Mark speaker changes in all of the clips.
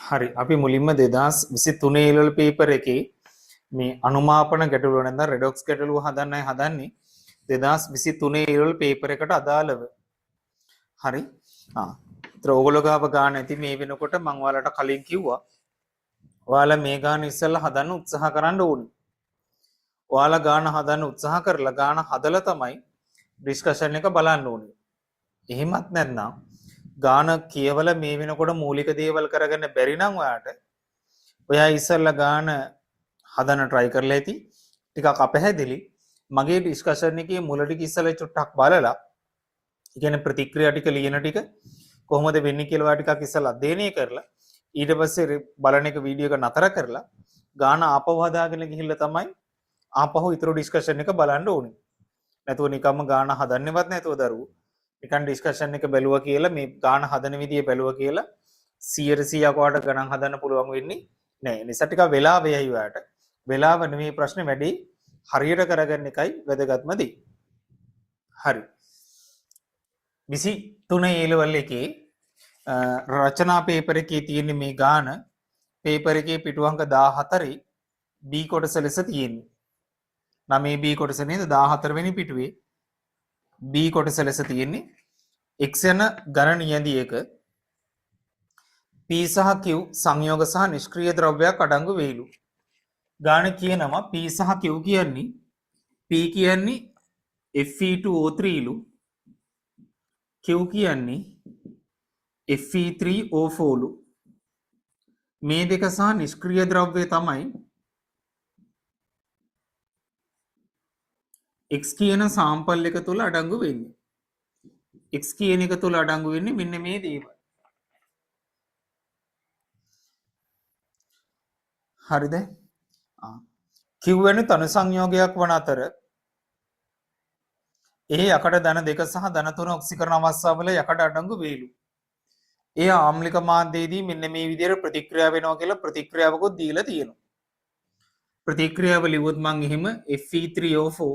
Speaker 1: හරි අපි මුලින්ම 2023 ඉලවල් පේපර් එකේ මේ අනුමාපන ගැටලුව නැත්නම් රෙඩොක්ස් ගැටලුව හදන්නයි හදන්නේ 2023 ඉලවල් පේපර් එකට අදාළව. හරි. ඒතර ඕගොල්ලෝ ගාව ගන්න ඇති මේ වෙනකොට මම ඔයාලට කලින් කිව්වා. ඔයාලා මේ ගාන ඉස්සෙල්ලා හදන්න උත්සාහ කරන්න ඕනේ. ඔයාලා ගාන හදන්න උත්සාහ කරලා ගාන හදලා තමයි ඩිස්කෂන් එක බලන්න ඕනේ. එහෙමත් නැත්නම් ගාන කියවල මේ වෙනකොට මූලික දේවල් කරගන්න බැරි නම් ඔයා ඉස්සෙල්ලා ගාන හදන්න try කරලා ඇති. ටිකක් අපහැදිලි. මගේ ඩිස්කෂන් එකේ මුල ටික ඉස්සෙල්ලා චුට්ටක් බලලා ඒ කියන්නේ ප්‍රතික්‍රියා ටික ලියන ටික කොහොමද වෙන්නේ කියලා ටිකක් ඉස්සෙල්ලා අධ්‍යයනය කරලා ඊට පස්සේ බලන එක වීඩියෝ එක නතර කරලා ගාන ආපහු හදාගෙන ගිහිල්ලා තමයි ආපහු ඊතර ඩිස්කෂන් එක බලන්න ඕනේ. නැතුව නිකම්ම ගාන හදන්නේවත් නැතුව දරුවෝ නිකන් ඩිස්කෂන් එක බැලුවා කියලා මේ ගාන හදන විදිය බැලුවා කියලා 100%ක් වට ගණන් හදන්න පුළුවන් වෙන්නේ නැහැ. නිසා ටිකක් වෙලාව වෙයි ඔයාට. වෙලාව නෙමෙයි ප්‍රශ්නේ වැඩි හරියට කරගන්න එකයි වැදගත්ම දේ. හරි. 23 A level එකේ රචනා පේපර් එකේ තියෙන මේ ගාන පේපර් එකේ පිටු අංක 14 B කොටස ලෙස තියෙන්නේ. නම් මේ B කොටස නේද 14 වෙනි පිටුවේ B කොටස ලෙස තියෙන්නේ x යන ඝන නියැදියක P සහ Q සංයෝග සහ නිෂ්ක්‍රීය ද්‍රව්‍යයක් අඩංගු වේලු. ගාන කියනවා P සහ Q කියන්නේ P කියන්නේ Fe2O3 ලු Q කියන්නේ Fe3O4 ලු. මේ දෙක සහ නිෂ්ක්‍රීය ද්‍රව්‍ය තමයි x කියන සාම්පල් එක තුල අඩංගු වෙන්නේ. x කියන එක තුල අඩංගු වෙන්නේ මෙන්න මේ දේවල්. හරිද? Q වෙන තනු සංයෝගයක් වන අතර එහි යකඩ ධන දෙක සහ ධන තුන ඔක්සිකරණ අවස්ථාවල යකඩ අඩංගු වේලු. ඒ ආම්ලික මාධ්‍යයේදී මෙන්න මේ විදිහට ප්‍රතික්‍රියා වෙනවා කියලා ප්‍රතික්‍රියාවකුත් දීලා තියෙනවා. ප්‍රතික්‍රියාව ලිව්වොත් මම එහෙම Fe3O4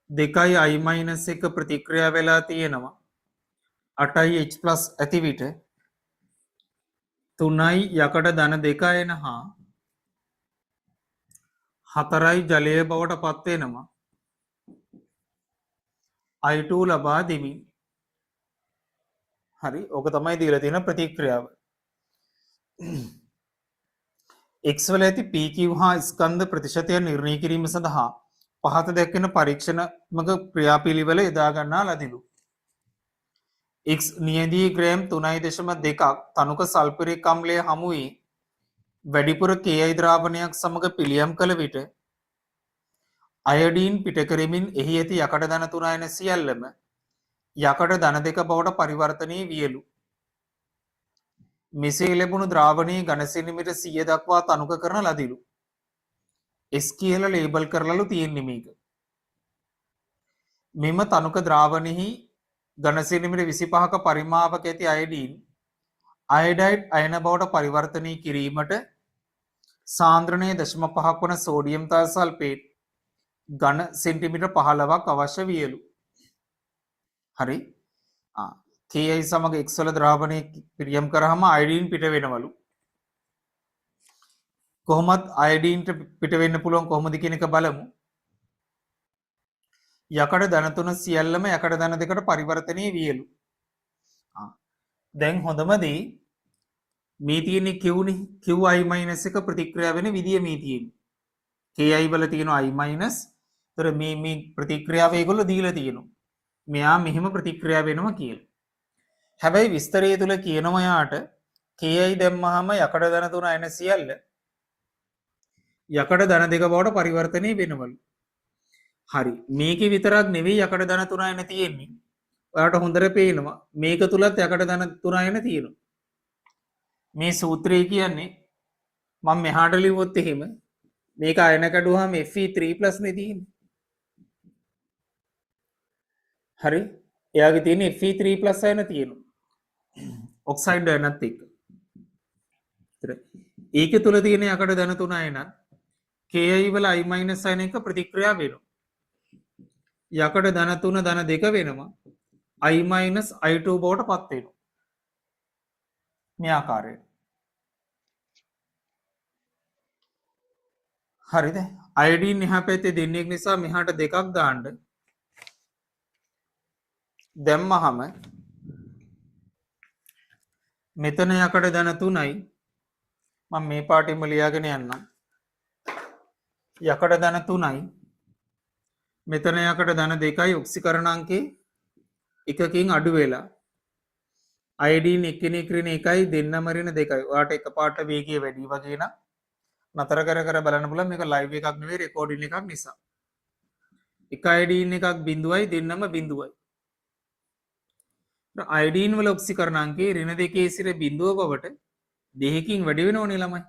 Speaker 1: දෙකයි I- ප්‍රතික්‍රියා වෙලා තියෙනවා 8යි H+ ඇති විට 3යි යකඩ ධන 2 එනහා 4යි ජලය බවට පත් වෙනවා I2 ලබා දෙමින්. හරි ඕක තමයි දීලා තියෙන ප්‍රතික්‍රියාව. x වල ඇති pq හා ස්කන්ධ ප්‍රතිශතය නිර්ණය කිරීම සඳහා පහත දැක්වෙන පරීක්ෂණාත්මක ක්‍රියාපිළිවෙල යොදා ගන්නා ලදිලු. x නියැදී ග්‍රෑම් 3.2ක් තනුක සල්ෆරික් අම්ලය හමු වී වැඩිපුර Ki ද්‍රාවණයක් සමග පිළියම් කළ විට අයඩීන් පිට කරමින් එහි ඇති යකඩ ධන 3 යන සියල්ලම යකඩ ධන 2 බවට පරිවර්තනය වියලු. මෙසේ ලැබුණු ද්‍රාවණයේ ඝන සෙන්ටිමීටර් 100 දක්වා තනුක කරන ලදිලු. S කියලා ලේබල් කරලාලු තියෙන්නේ මේක. මෙම තනුක ද්‍රාවණෙහි ඝන සෙන්ටිමීටර් 25ක පරිමාවක ඇති අයඩීන් අයඩයිඩ් අයන බවට පරිවර්තනය කිරීමට සාන්ද්‍රණය 0.5ක් වන සෝඩියම් තල් සල්ෆේට් ඝන සෙන්ටිමීටර් 15ක් අවශ්‍ය වියලු. හරි. Ki සමග x වල ද්‍රාවණය පිරියම් කරාම අයඩීන් පිට වෙනවලු. කොහොමත් අයඩීන්ට පිට වෙන්න පුළුවන් කොහොමද කියන එක බලමු. යකඩ ධන 3 සියල්ලම යකඩ ධන 2කට පරිවර්තනය වියලු. දැන් හොඳම දේ මේ තියෙන්නේ Q නේ. Qi- එක ප්‍රතික්‍රියා වෙන විදිය මේ තියෙන්නේ. Ki වල තියෙනවා I-. ඒතර මේ ප්‍රතික්‍රියාව ඒගොල්ලෝ දීලා තියෙනවා. මෙයා මෙහෙම ප්‍රතික්‍රියා වෙනවා කියලා. හැබැයි විස්තරය තුල කියනවා යාට Ki දැම්මහම යකඩ ධන 3 එන සියල්ල යකඩ ධන 2 බවට පරිවර්තනය වෙනවලු. හරි. මේකේ විතරක් නෙවෙයි යකඩ ධන 3 එන තියෙන්නේ. ඔයාලට හොඳට පේනවා මේක තුලත් යකඩ ධන 3 එන තියෙනවා. මේ සූත්‍රය කියන්නේ මම මෙහාට ලිව්වොත් එහෙම මේක අයන කඩුවාම Fe3+ නේ තියෙන්නේ. හරි. එයාගේ තියෙන Fe3+ අයන තියෙනවා. ඔක්සයිඩ් අයනත් එක්ක. ඒක තුල තියෙන යකඩ ධන 3 අයන Ki වල I- අයන එක ප්‍රතික්‍රියා වෙනවා. යකඩ ධන 3 ධන 2 වෙනවා I- I2 බවට පත් වෙනවා. මේ ආකාරයට. හරිද? අයඩීන් එහා පැත්තේ දෙන්නෙක් නිසා මෙහාට දෙකක් දාන්න. දැම්මහම මෙතන යකඩ ධන 3යි. මම මේ පාටින්ම ලියාගෙන යන්නම්. යකඩ ධන 3යි. මෙතන යකඩ ධන 2යි ඔක්සිකරණාංකේ එකකින් අඩු වෙලා. අයඩීන් එක්කෙනෙක් ඍණ 1යි දෙන්නම ඍණ 2යි. ඔයාට එකපාරට වේගය වැඩි වගේ නම් නතර කර කර බලන්න පුළුවන්. මේක ලයිව් එකක් නෙවෙයි රෙකෝඩින් එකක් නිසා. එක අයඩීන් එකක් 0යි දෙන්නම 0යි. අයඩීන් වල ඔක්සිකරණාංකේ ඍණ 2 සිට 0 බවට දෙකකින් වැඩි වෙනවනේ ළමයි.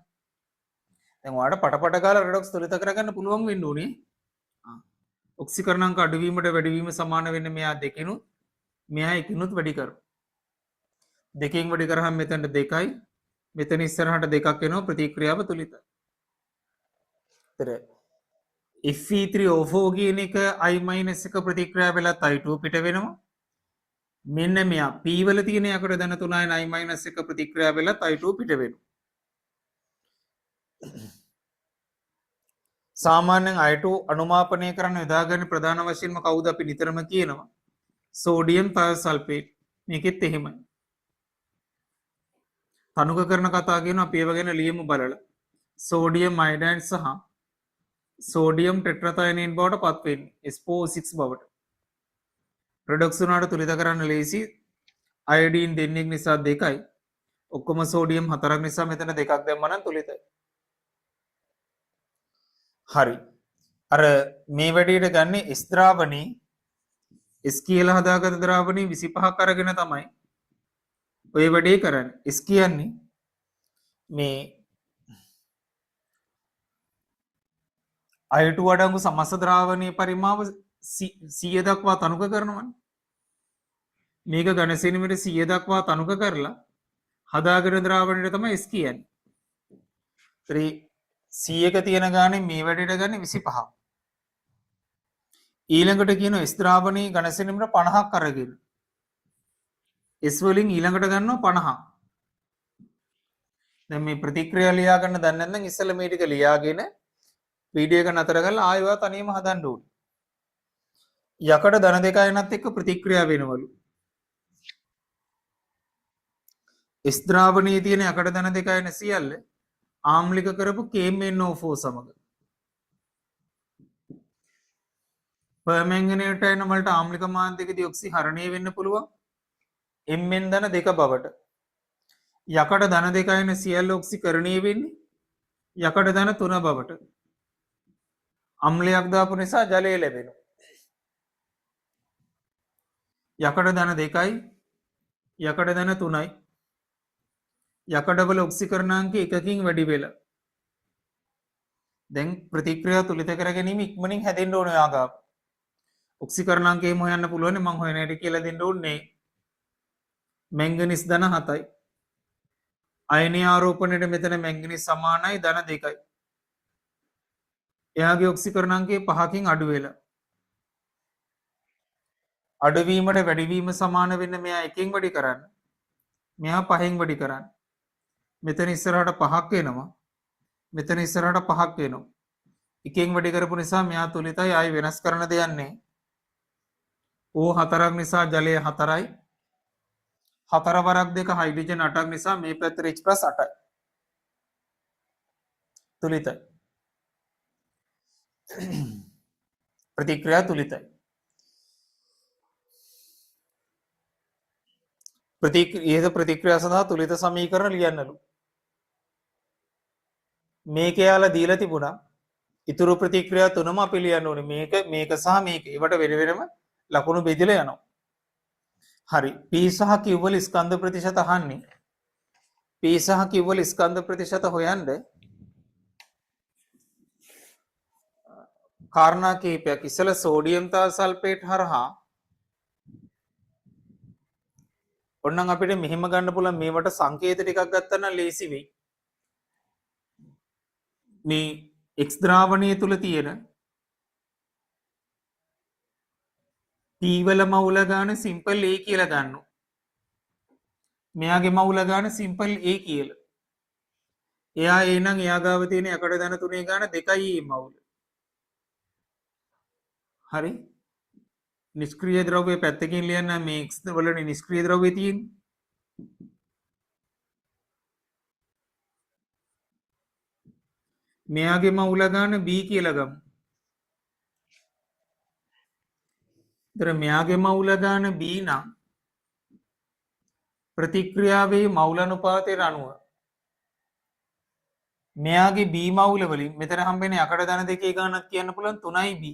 Speaker 1: දැන් ඔයාලට පටපට ගාලා රෙඩොක්ස් තුලිත කරගන්න පුළුවන් වෙන්න ඕනේ. ඔක්සිකරණාංක අඩුවීමට වැඩිවීම සමාන වෙන්නේ මෙයා දෙකිනුත් මෙයා එකිනුත් වැඩි කරනවා. දෙකෙන් වැඩි කරාම මෙතනට 2යි මෙතන ඉස්සරහට 2ක් එනවා ප්‍රතික්‍රියාව තුලිතයි. ඒතර Fe3O4 කියන එක I- එක ප්‍රතික්‍රියාව වෙලත් I2 පිට වෙනවා. මෙන්න මෙයා P වල තියෙන යකඩ ධන 3යි I- එක ප්‍රතික්‍රියාව වෙලත් I2 පිට වෙනවා. සාමාන්‍යයෙන් I2 අනුමාපනය කරන්න යොදාගන්න ප්‍රධාන වශයෙන්ම කවුද අපි නිතරම කියනවා සෝඩියම් තයෝසල්ෆේට්. මේකෙත් එහෙමයි. තනුක කරන කතා කියන අපි ඒව ගැන ලියමු බලලා. සෝඩියම් අයඩයින් සහ සෝඩියම් ටෙට්‍රාතයනේන් බවට පත් වෙන්නේ SO6 බවට. රෙඩොක්ස් උනාට තුලිත කරන්න ලේසි. අයඩීන් දෙන්නෙක් නිසා 2යි. ඔක්කොම සෝඩියම් 4ක් නිසා මෙතන 2ක් දැම්මම නම් තුලිතයි. හරි. අර මේ වැඩේට ගන්න S ද්‍රාවණේ S කියලා හදාගත්ත ද්‍රාවණේ 25ක් අරගෙන තමයි ඔය වැඩේ කරන්නේ. S කියන්නේ මේ I2 අඩංගු සමස්ත ද්‍රාවණයේ පරිමාව 100 දක්වා තනුක කරනවනේ. මේක ඝන සෙනමිට 100 දක්වා තනුක කරලා හදාගෙන ද්‍රාවණයට තමයි S කියන්නේ. 100ක තියෙන ගානේ මේ වැඩේට ගන්න 25. ඊළඟට කියන S ද්‍රාවණයේ ඝන සෙනමිට 50ක් අරගෙන S වලින් ඊළඟට ගන්නවා 50. දැන් මේ ප්‍රතික්‍රියා ලියා ගන්න දන්නේ නැත්නම් ඉස්සෙල්ලා මේ ටික ලියාගෙන වීඩියෝ එක නතර කරලා ආයෙ ඔයා තනියම හදන්න ඕනේ. යකඩ ධන 2යිනත් එක්ක ප්‍රතික්‍රියා වෙනවලු. S ද්‍රාවණයේ තියෙන යකඩ ධන 2යින සියල්ල ආම්ලික කරපු KMnO4 සමග පර්මැංගනේට් අයන වලට ආම්ලික මාන්තික දියොක්සි හරණය වෙන්න පුළුවන් Mn ධන 2 බවට. යකඩ ධන 2යින සියල්ල ඔක්සිකරණය වෙන්නේ යකඩ ධන 3 බවට. අම්ලයක් දාපු නිසා ජලය ලැබෙනවා. යකඩ ධන 2යි යකඩ ධන 3යි යකඩවල ඔක්සිකරණාංකය එකකින් වැඩි වෙලා. දැන් ප්‍රතික්‍රියාව තුලිත කර ගැනීම ඉක්මනින් හැදෙන්න ඕනේ ආගාව. ඔක්සිකරණාංකය එහෙම හොයන්න පුළුවන් මම හොයන හැටි කියලා දෙන්න ඕනේ. මැංගනීස් ධන 7යි. අයනීය ආරෝපණයට මෙතන මැංගනීස් සමානයි ධන 2යි. එයාගේ ඔක්සිකරණාංකය 5කින් අඩු වෙලා. අඩුවීමට වැඩිවීම සමාන වෙන්න මෙයා 1කින් වැඩි කරන්න. මෙයා 5න් වැඩි කරන්න. මෙතන ඉස්සරහට 5ක් එනවා. මෙතන ඉස්සරහට 5ක් එනවා. 1කින් වැඩි කරපු නිසා මෙයා තුලිතයි ආයි වෙනස් කරන්න දෙයක් නැහැ. O4ක් නිසා ජලය 4යි. 4 වරක් 2 හයිඩ්‍රජන් 8ක් නිසා මේ පැත්තට H+ 8යි. තුලිතයි. ප්‍රතික්‍රියා තුලිතයි. ප්‍රතික්‍රියා සඳහා තුලිත සමීකරණ ලියන්නලු. මේක යාලා දීලා තිබුණා. ඉතුරු ප්‍රතික්‍රියා තුනම අපි ලියන්න ඕනේ. මේක සහ මේක. ඒවට වෙන වෙනම ලකුණු බෙදලා යනවා. හරි. P සහ Q වල ස්කන්ධ ප්‍රතිශත අහන්නේ. P සහ Q වල ස්කන්ධ ප්‍රතිශත හොයන්න කාරණා කීපයක්. ඉස්සෙල්ලා සෝඩියම් තයෝසල්ෆේට් හරහා ඔන්නම් අපිට මෙහෙම ගන්න පුළුවන් මේවට සංකේත ටිකක් ගත්තා නම් ලේසි වෙයි. මේ X ද්‍රාවණය තුල තියෙන P වල මවුල ගන්න සිම්පල් A කියලා ගන්නවා. මෙයාගේ මවුල ගාන සිම්පල් A කියලා. එයා A නම් එයා ගාව තියෙන යකඩ ධන තුනේ ගාන 2යි A මවුල. හරි? නිෂ්ක්‍රීය ද්‍රව්‍ය පැත්තකින් ලියන්න මේ X වලනේ නිෂ්ක්‍රීය ද්‍රව්‍ය තියෙන්නේ. මෙයාගේ මවුල ගාන B කියලා ගමු. ඒතර මෙයාගේ මවුල ගාන B නම් ප්‍රතික්‍රියාවේ මවුල අනුපාතයට අනුව මෙයාගේ B මවුල වලින් මෙතන හම්බෙන්නේ යකඩ ධන දෙකේ ගානක් කියන්න පුළුවන් 3යි B.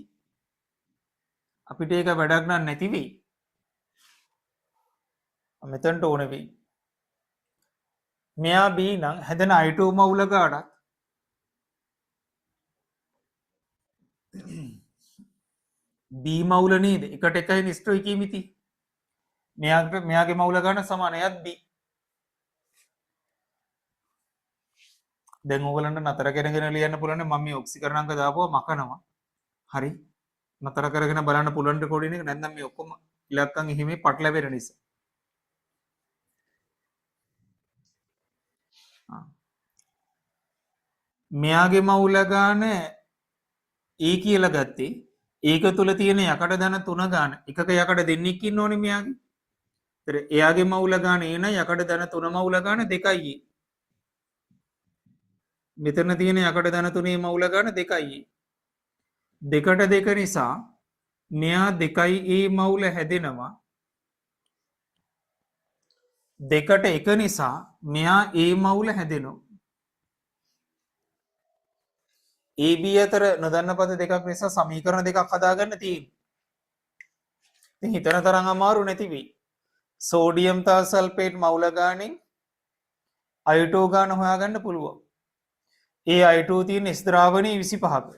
Speaker 1: අපිට ඒක වැඩක් නෑ නැති වෙයි. මෙතනට ඕන වෙයි. මෙයා B නම් හැදෙන I2 මවුල ගානක් B මවුල නේද? එකට එකයි නිෂ්ක්‍රීය කීමිති. මෙයාගේ මවුල ගාන සමාන එයත් B. දැන් ඕගලන්ට නතර කරගෙන ලියන්න පුළුවන් මම මේ ඔක්සිකරණාංක දාපුවා මකනවා. හරි. නතර කරගෙන බලන්න පුළුවන් රෙකෝඩින් එක නැත්නම් මේ ඔක්කොම ඉලක්කම් එහිමේ පටලැවෙන නිසා. මෙයාගේ මවුල ගාන A කියලා ගත්තේ ඒක තුල තියෙන යකඩ ධන 3 ගාන එකක යකඩ දෙන්නෙක් ඉන්න ඕනේ මෙයාගේ. ඒතර එයාගේ මවුල ගාන A නම් යකඩ ධන 3 මවුල ගාන 2යි A. මෙතන තියෙන යකඩ ධන 3 මවුල ගාන 2යි A. දෙකට දෙක නිසා මෙයා 2යි A මවුල හැදෙනවා. දෙකට එක නිසා මෙයා A මවුල හැදෙනවා. AB අතර නොදන්න පද දෙකක් නිසා සමීකරණ දෙකක් හදාගන්න තියෙනවා. ඉතින් හිතන තරම් අමාරු නැති වෙයි. සෝඩියම් තා සල්ෆේට් මවුල ගානෙන් I2 ගාන හොයාගන්න පුළුවන්. ඒ I2 තියෙන S ද්‍රාවණයේ 25ක.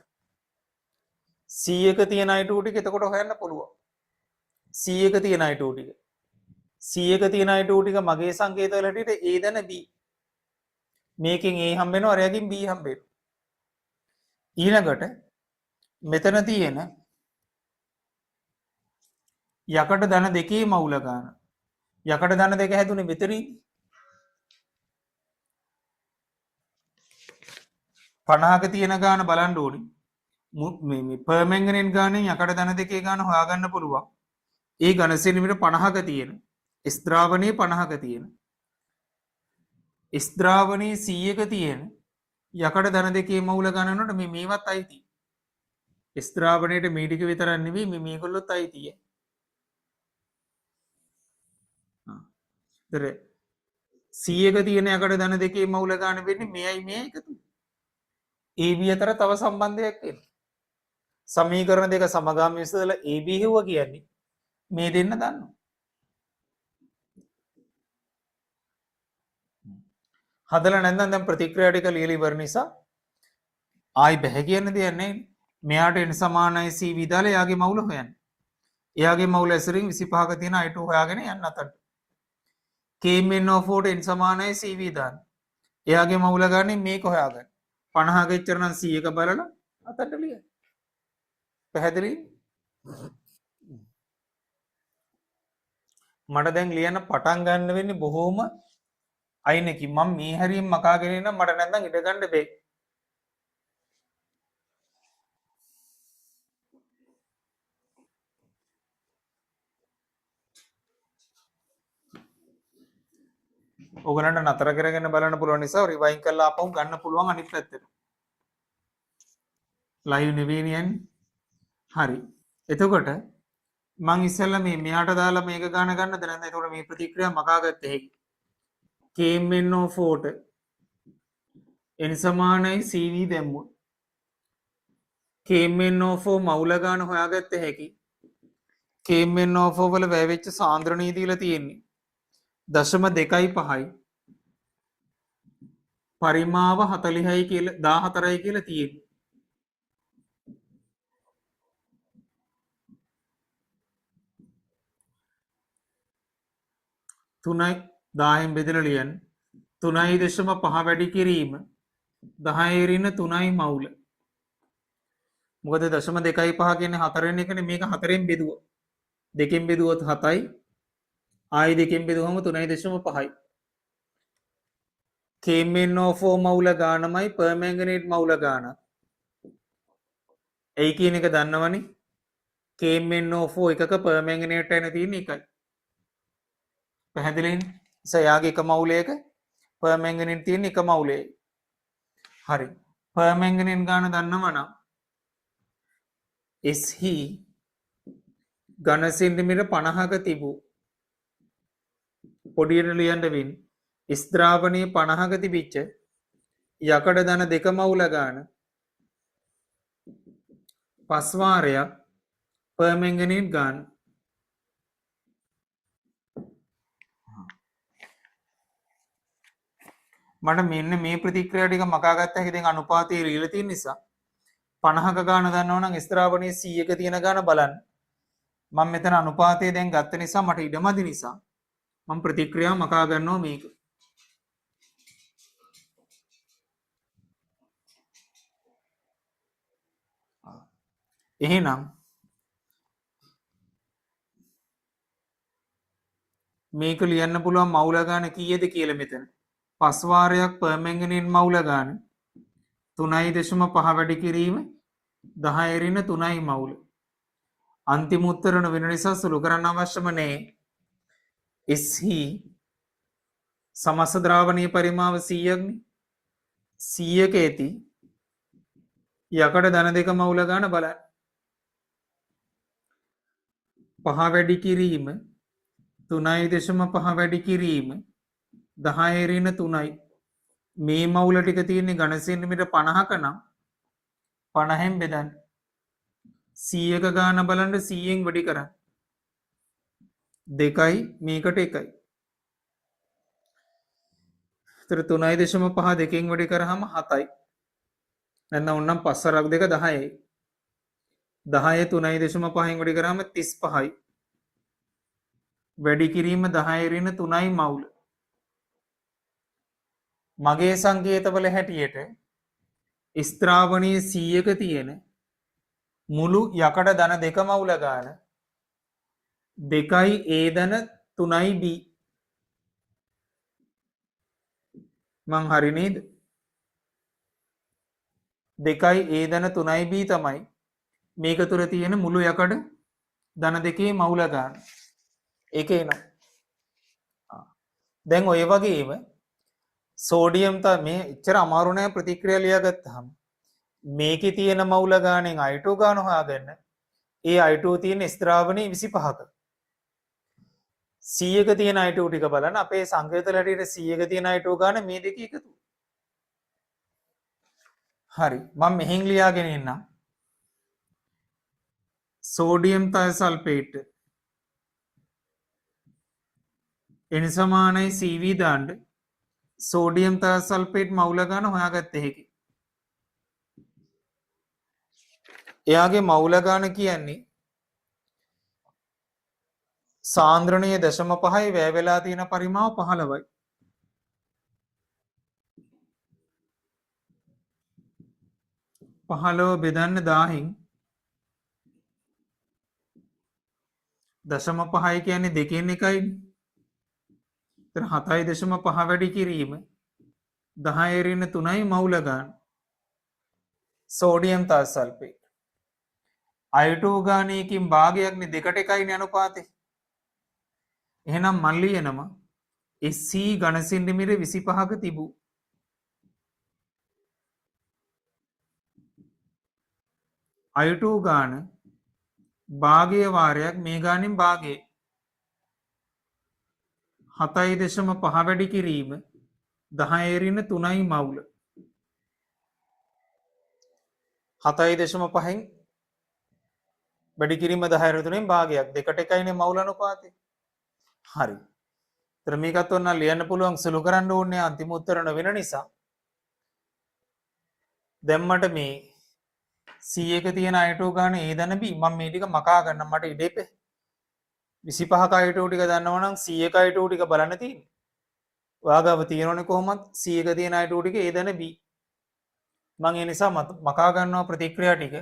Speaker 1: C එක තියෙන I2 ටික එතකොට හොයන්න පුළුවන්. C එක තියෙන I2 ටික. C එක තියෙන I2 ටික මගේ සංකේත වල හැටියට A දන B. මේකෙන් A හම්බ වෙනවා අරයකින් B හම්බ වෙනවා. ඊළඟට මෙතන තියෙන යකඩ ධන දෙකේ මවුල ගාන. යකඩ ධන දෙක හැදුනේ මෙතනින් 50ක තියෙන ගාන බලන්න ඕනි. මේ පර්මැංගනේට් ගානෙන් යකඩ ධන දෙකේ ගාන හොයාගන්න පුළුවන්. ඒ ඝන සෙන්ටිමීටර් 50ක තියෙන S ද්‍රාවණයේ 50ක තියෙන S ද්‍රාවණයේ 100ක තියෙන යකඩ ධන දෙකේ මවුල ගණනට මේවත් අයිති. S ද්‍රාවණයට මේ ටික විතරක් නෙවෙයි මේගොල්ලොත් අයිතියි. ඒතර 100ක තියෙන යකඩ ධන දෙකේ මවුල ගන්න වෙන්නේ මෙයයි මේ එකතු. AB අතර තව සම්බන්ධයක් එනවා. සමීකරණ දෙක සමගාමී විසඳලා AB හෙව්වා කියන්නේ මේ දෙන්න දන්නවා. හදලා නැත්නම් දැන් ප්‍රතික්‍රියා ටික ලියලා ඉවර නිසා ආයි බැහැ කියන දෙයක් නැහැ. මෙයාට n සමානයි c විදාලා එයාගේ මවුල හොයන්න. එයාගේ මවුල ඇසුරින් 25ක තියෙන I2 හොයාගෙන යන්න අතට. KMNO4 n සමානයි c විදාන. එයාගේ මවුල ගන්න මේක හොයාගන්න. 50ක ඉච්චර නම් 100ක බලලා අතට ලියන්න. පැහැදිලි? මට දැන් ලියන්න පටන් ගන්න වෙන්නේ බොහොම අයිනකින්. මම මේ හැරියෙන් මකාගෙන ඉන්න මට නැත්නම් ඉඩ ගන්න බෑ. ඔයගලන්ට නතර කරගෙන බලන්න පුළුවන් නිසා රිවයින් කරලා ආපහු ගන්න පුළුවන් අනිත් පැත්තට. ලයිව් නෙවෙයි හරි. එතකොට මම ඉස්සෙල්ලා මෙයාට දාලා මේක ගන්න ගන්නද නැත්නම් එතකොට මේ ප්‍රතික්‍රියාව මකාගත්තේ හැකි. KMNO4 n සමානයි CV දැම්මොත් KMNO4 මවුල ගාන හොයාගත්තේ හැකි. KMNO4 වල වැය වෙච්ච සාන්ද්‍රණීය දීලා තියෙන්නේ 0.25යි පරිමාව 40යි කියලා 14යි කියලා තියෙන්නේ. තුනයි 10න් බෙදලා ලියන්න. 3.5 වැඩි කිරීම 10 රින 3යි මවුල. මොකද 0.25 කියන්නේ 4 එකනේ. මේක 4න් බෙදුවා. 2කින් බෙදුවොත් 7යි. ආයි 2කින් බෙදුවම 3.5යි. KMnO4 මවුල ගානමයි පර්මැංගනේට් මවුල ගාන. ඒ කියන එක දන්නවනේ. KMnO4 එකක පර්මැංගනේට් එන තියෙන එකයි. පැහැදිලිනේ? යාගේ එක මවුලයක පර්මැංගනේට් තියෙන එක මවුලේ. හරි. පර්මැංගනේට් ගාන දන්නවනම් SE ඝන සෙන්ටිමීටර් 50ක තිබූ පොඩියට ලියන්න වෙන්නේ ස්ත්‍රාවණයේ 50ක තිබිච්ච යකඩ ධන දෙක මවුල ගාන පස් වාරයක් පර්මැංගනේට් ගාන. මට මෙන්න මේ ප්‍රතික්‍රියා ටික මකා ගත්ත හැකි දැන් අනුපාතයේ ලියලා තියෙන නිසා 50ක ගාන දන්නවනම් ස්ත්‍රාවණයේ 100ක තියෙන ගාන බලන්න. මම මෙතන අනුපාතය දැන් ගත්ත නිසා මට ඉඩමදි නිසා මම ප්‍රතික්‍රියාව මකා ගන්නවා මේක. එහෙනම් මේක ලියන්න පුළුවන් මවුල ගාන කීයද කියලා මෙතන. පස් වාරයක් පර්මැංගනේට් මවුල ගාන 3.5 වැඩි කිරීම 10 ඍණ 3යි මවුල. අන්තිම උත්තරන වෙන නිසා සුළු කරන්න අවශ්‍යම නැහැ. SE සමස්ත ද්‍රාවණීය පරිමාව 100ක් නේ. 100ක ඇති යකඩ ධන දෙක මවුල ගාන බලන්න. 5 වැඩි කිරීම 3.5 වැඩි කිරීම 10 ඍණ 3යි. මේ මවුල ටික තියෙන්නේ ඝන සෙන්ටිමීටර් 50ක නම් 50න් බෙදන්න. 100ක ගාන බලන්න 100න් වැඩි කරන්න. 2යි මේකට 1යි. ඒතර 3.5 දෙකෙන් වැඩි කරාම 7යි. නැත්නම් ඕනම් 5 වරක් 2 10යි. 10 3.5න් වැඩි කරාම 35යි. වැඩි කිරීම 10 ඍණ 3යි මවුල. මගේ සංකේතවල හැටියට ස්ත්‍රාවණයේ 100ක තියෙන මුළු යකඩ ධන දෙක මවුල ගාන 2යි A ධන 3යි B. මං හරි නේද? 2යි A ධන 3යි B තමයි මේක තුර තියෙන මුළු යකඩ ධන දෙකේ මවුල ගාන. ඒක එනවා. දැන් ඔය වගේම සෝඩියම් මේ එච්චර අමාරු නෑ ප්‍රතික්‍රියා ලියාගත්තාම මේකේ තියෙන මවුල ගානෙන් I2 ගාන හොයාගන්න. ඒ I2 තියෙන ස්ත්‍රාවණයේ 25ක 100ක තියෙන I2 ටික බලන්න අපේ සංකේතවල හැටියට 100ක තියෙන I2 ගාන මේ දෙක එකතු. හරි මම මෙහෙන් ලියාගෙන ඉන්නම්. සෝඩියම් තයසල්ෆේට් n සමානයි CV දාන්න සෝඩියම් තයසල්ෆේට් මවුල ගාන හොයාගත්ත හැකි. එයාගේ මවුල ගාන කියන්නේ සාන්ද්‍රණීය 0.5යි වැය වෙලා තියෙන පරිමාව 15යි. පහළව බෙදන්න 1000න් 0.5 කියන්නේ දෙකෙන් එකයි. එතන 7.5 වැඩි කිරීම 10 ඍණ 3යි මවුල ගාන. සෝඩියම් තයසල්ෆේට් I2 ගානයකින් භාගයක්නේ දෙකට එකයිනේ අනුපාතේ. එහෙනම් මන් ලියනවා SC ඝන සෙන්ටිමීටර් 25ක තිබූ I2 ගාන භාගය වාරයක් මේ ගානෙන් භාගය 7.5 වැඩි කිරීම 10 ඍණ 3යි මවුල. 7.5න් වැඩි කිරීම 10 ඍණ 3න් භාගයක් දෙකට එකයිනේ මවුල අනුපාතේ. හරි. ඒතර මේකත් ඔන්න ලියන්න පුළුවන් සුළු කරන්න ඕනේ අන්තිම උත්තර වෙන නිසා. දැන් මට මේ 100ක තියෙන I2 ගාන A ධන B මම මේ ටික මකා ගන්න මට ඉඩෙපේ. 25ක I2 ටික දන්නවනම් 100ක I2 ටික බලන්න තියෙන්නේ. ඔයාගාව තියෙනවනේ කොහොමද 100ක තියෙන I2 ටික A ධන B. මම ඒ නිසා මකා ගන්නවා ප්‍රතික්‍රියා ටික.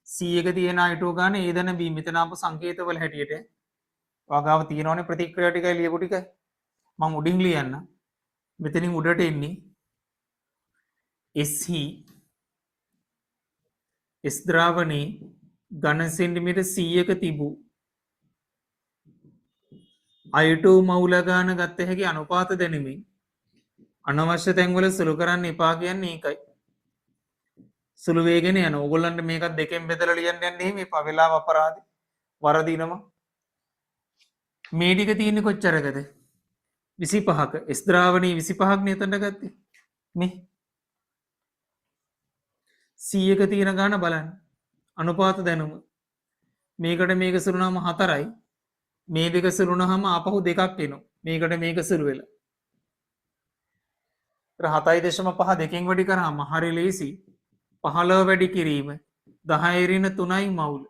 Speaker 1: C එක තියෙන I2 ගාන A දන B මෙතන ආපු සංකේතවල හැටියට වගාව තියෙනවනේ ප්‍රතික්‍රියා ටිකයි ලියපු ටිකයි. මම උඩින් ලියන්න. මෙතනින් උඩට එන්නේ SE S ද්‍රාවණේ ඝන සෙන්ටිමීටර් 100ක තිබූ I2 මවුල ගාන ගත්ත හැකි අනුපාත දැනීමෙන් අනවශ්‍ය තැන්වල සුළු කරන්න එපා කියන්නේ ඒකයි. සුළු වේගෙන යන ඕගොල්ලන්ට මේකත් දෙකෙන් බෙදලා ලියන්න යන්නේ මේ පවෙලාව අපරාධ වරදිනවා. මේ ටික තියෙන්නේ කොච්චරකද? 25ක. S ද්‍රාවණී 25ක් නේ එතනට ගත්තේ. මේ 100ක තියෙන ගාන බලන්න. අනුපාත දැනුම. මේකට මේක සුළුනම 4යි. මේ දෙක සුළුනහම ආපහු දෙකක් එනවා. මේකට මේක සුළු වෙලා. 7.5 දෙකෙන් වැඩි කරාම හරි ලේසි. 15 වැඩි කිරීම 10 ඍණ 3යි මවුල.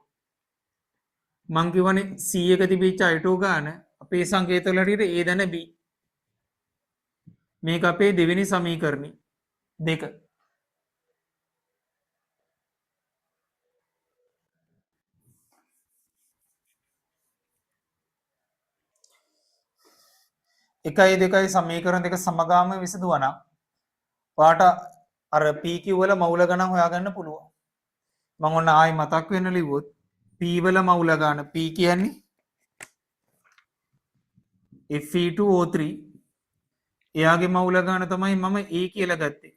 Speaker 1: මං කියවනේ 100ක තිබිච්ච I2 ගාන අපේ සංකේතවල හරියට A දන B. මේක අපේ දෙවෙනි සමීකරණي දෙක. එකයි දෙකයි සමීකරණ දෙක සමගාම විසඳුවා නම් ඔයාට අර PQ වල මවුල ගණන් හොයාගන්න පුළුවන්. මම ඔන්න ආයි මතක් වෙන්න ලිව්වොත් P වල මවුල ගාන P කියන්නේ Fe2O3 එයාගේ මවුල ගාන තමයි මම A කියලා ගත්තේ.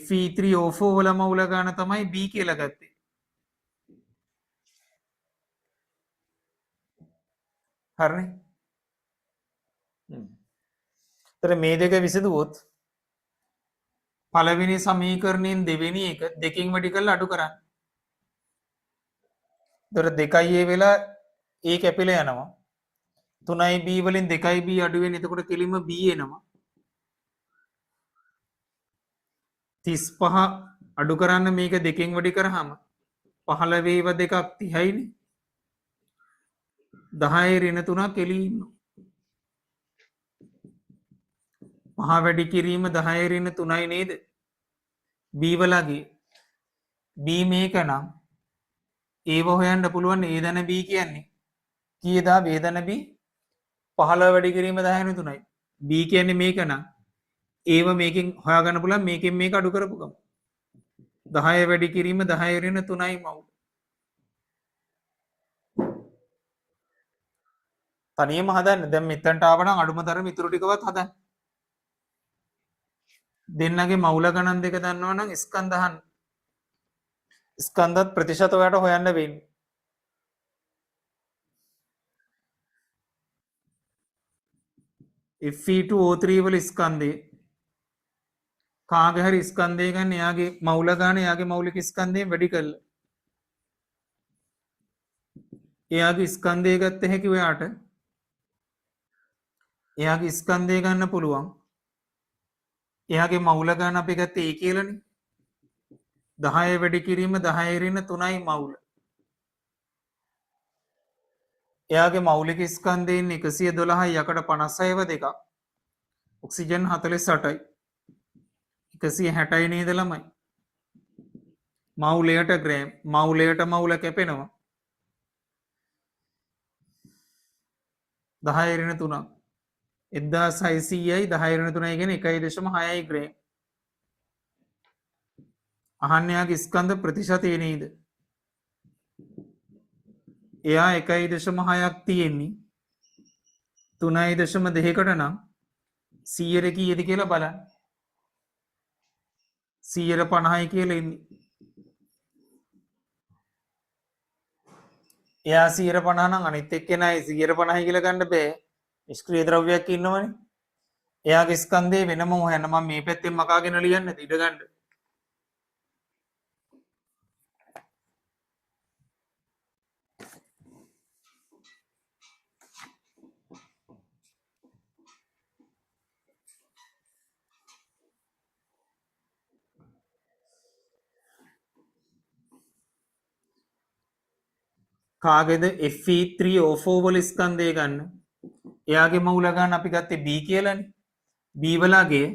Speaker 1: Fe3O4 වල මවුල ගාන තමයි B කියලා ගත්තේ. හරිනේ. තර මේ දෙක විසඳුවොත් පළවෙනි සමීකරණයෙන් දෙවෙනි එක දෙකෙන් වැඩි කරලා අඩු කරන්න. දොර 2යි A වෙලා A කැපිලා යනවා. 3යි B වලින් 2යි B අඩු වෙන. එතකොට කෙලින්ම B එනවා. 35 අඩු කරන්න මේක දෙකෙන් වැඩි කරාම 15 වේව දෙකක් 30යිනේ. 10 ඍණ 3ක් එළි ඉන්නවා. 5 වැඩි කිරීම 10 ඍණ 3යි නේද? B වලගේ B මේක නම් ඒව හොයන්න පුළුවන් A දන B කියන්නේ කීයද A දන B 15 වැඩි කිරීම 10 ඍණ 3යි. B කියන්නේ මේක නම් ඒව මේකෙන් හොයාගන්න පුළුවන් මේකෙන් මේක අඩු කරපු ගම. 10 වැඩි කිරීම 10 ඍණ 3යි මවුල. තනියම හදන්න. දැන් මෙතනට ආව නම් අඩුම තරම ඉතුරු ටිකවත් හදන්න. දෙන්නගේ මවුල ගණන් දෙක දන්නවා නම් ස්කන්ධහන් ස්කන්ධත් ප්‍රතිශත ඔයාලට හොයන්න වෙන්නේ. Fe2O3 වල ස්කන්ධේ කාගේ හරි ස්කන්ධය ගන්න එයාගේ මවුල ගන්න එයාගේ මෞලික ස්කන්ධයෙන් වැඩි කරලා එයාගේ ස්කන්ධය ගත්ත හැකි ඔයාට එයාගේ ස්කන්ධය ගන්න පුළුවන්. එයාගේ මවුල ගන්න අපි ගත්තේ A කියලානේ. 10 වැඩි කිරීම 10 ඍණ 3යි මවුල. එයාගේ මෞලික ස්කන්ධයෙන් 112යි යකඩ 56ව දෙකක්. ඔක්සිජන් 48යි. 160යි නේද ළමයි. මවුලයට ග්‍රෑම් මවුලයට මවුල කැපෙනවා 10 ඍණ 3ක්. 1600යි 10 ඍණ 3යි කියන්නේ 1.6යි ග්‍රෑම්. අහන්න යාගේ ස්කන්ධ ප්‍රතිශතය නේද? එයා 1.6ක් තියෙන්නේ 3.2කට නම් 100ට කීයද කියලා බලන්න. 150යි කියලා ඉන්නේ. එයා 150 නම් අනිත් එක්කෙනා 150යි කියලා ගන්න බෑ. නිෂ්ක්‍රීය ද්‍රව්‍යයක් ඉන්නවනේ. එයාගේ ස්කන්ධේ වෙනම හොයන්න. මම මේ පැත්තෙන් මකාගෙන ලියන්න ඉඩ ගන්න. කාගේද Fe3O4 වල ස්කන්ධය ගන්න. එයාගේ මවුල ගන්න අපි ගත්තේ B කියලානේ. B වලගේ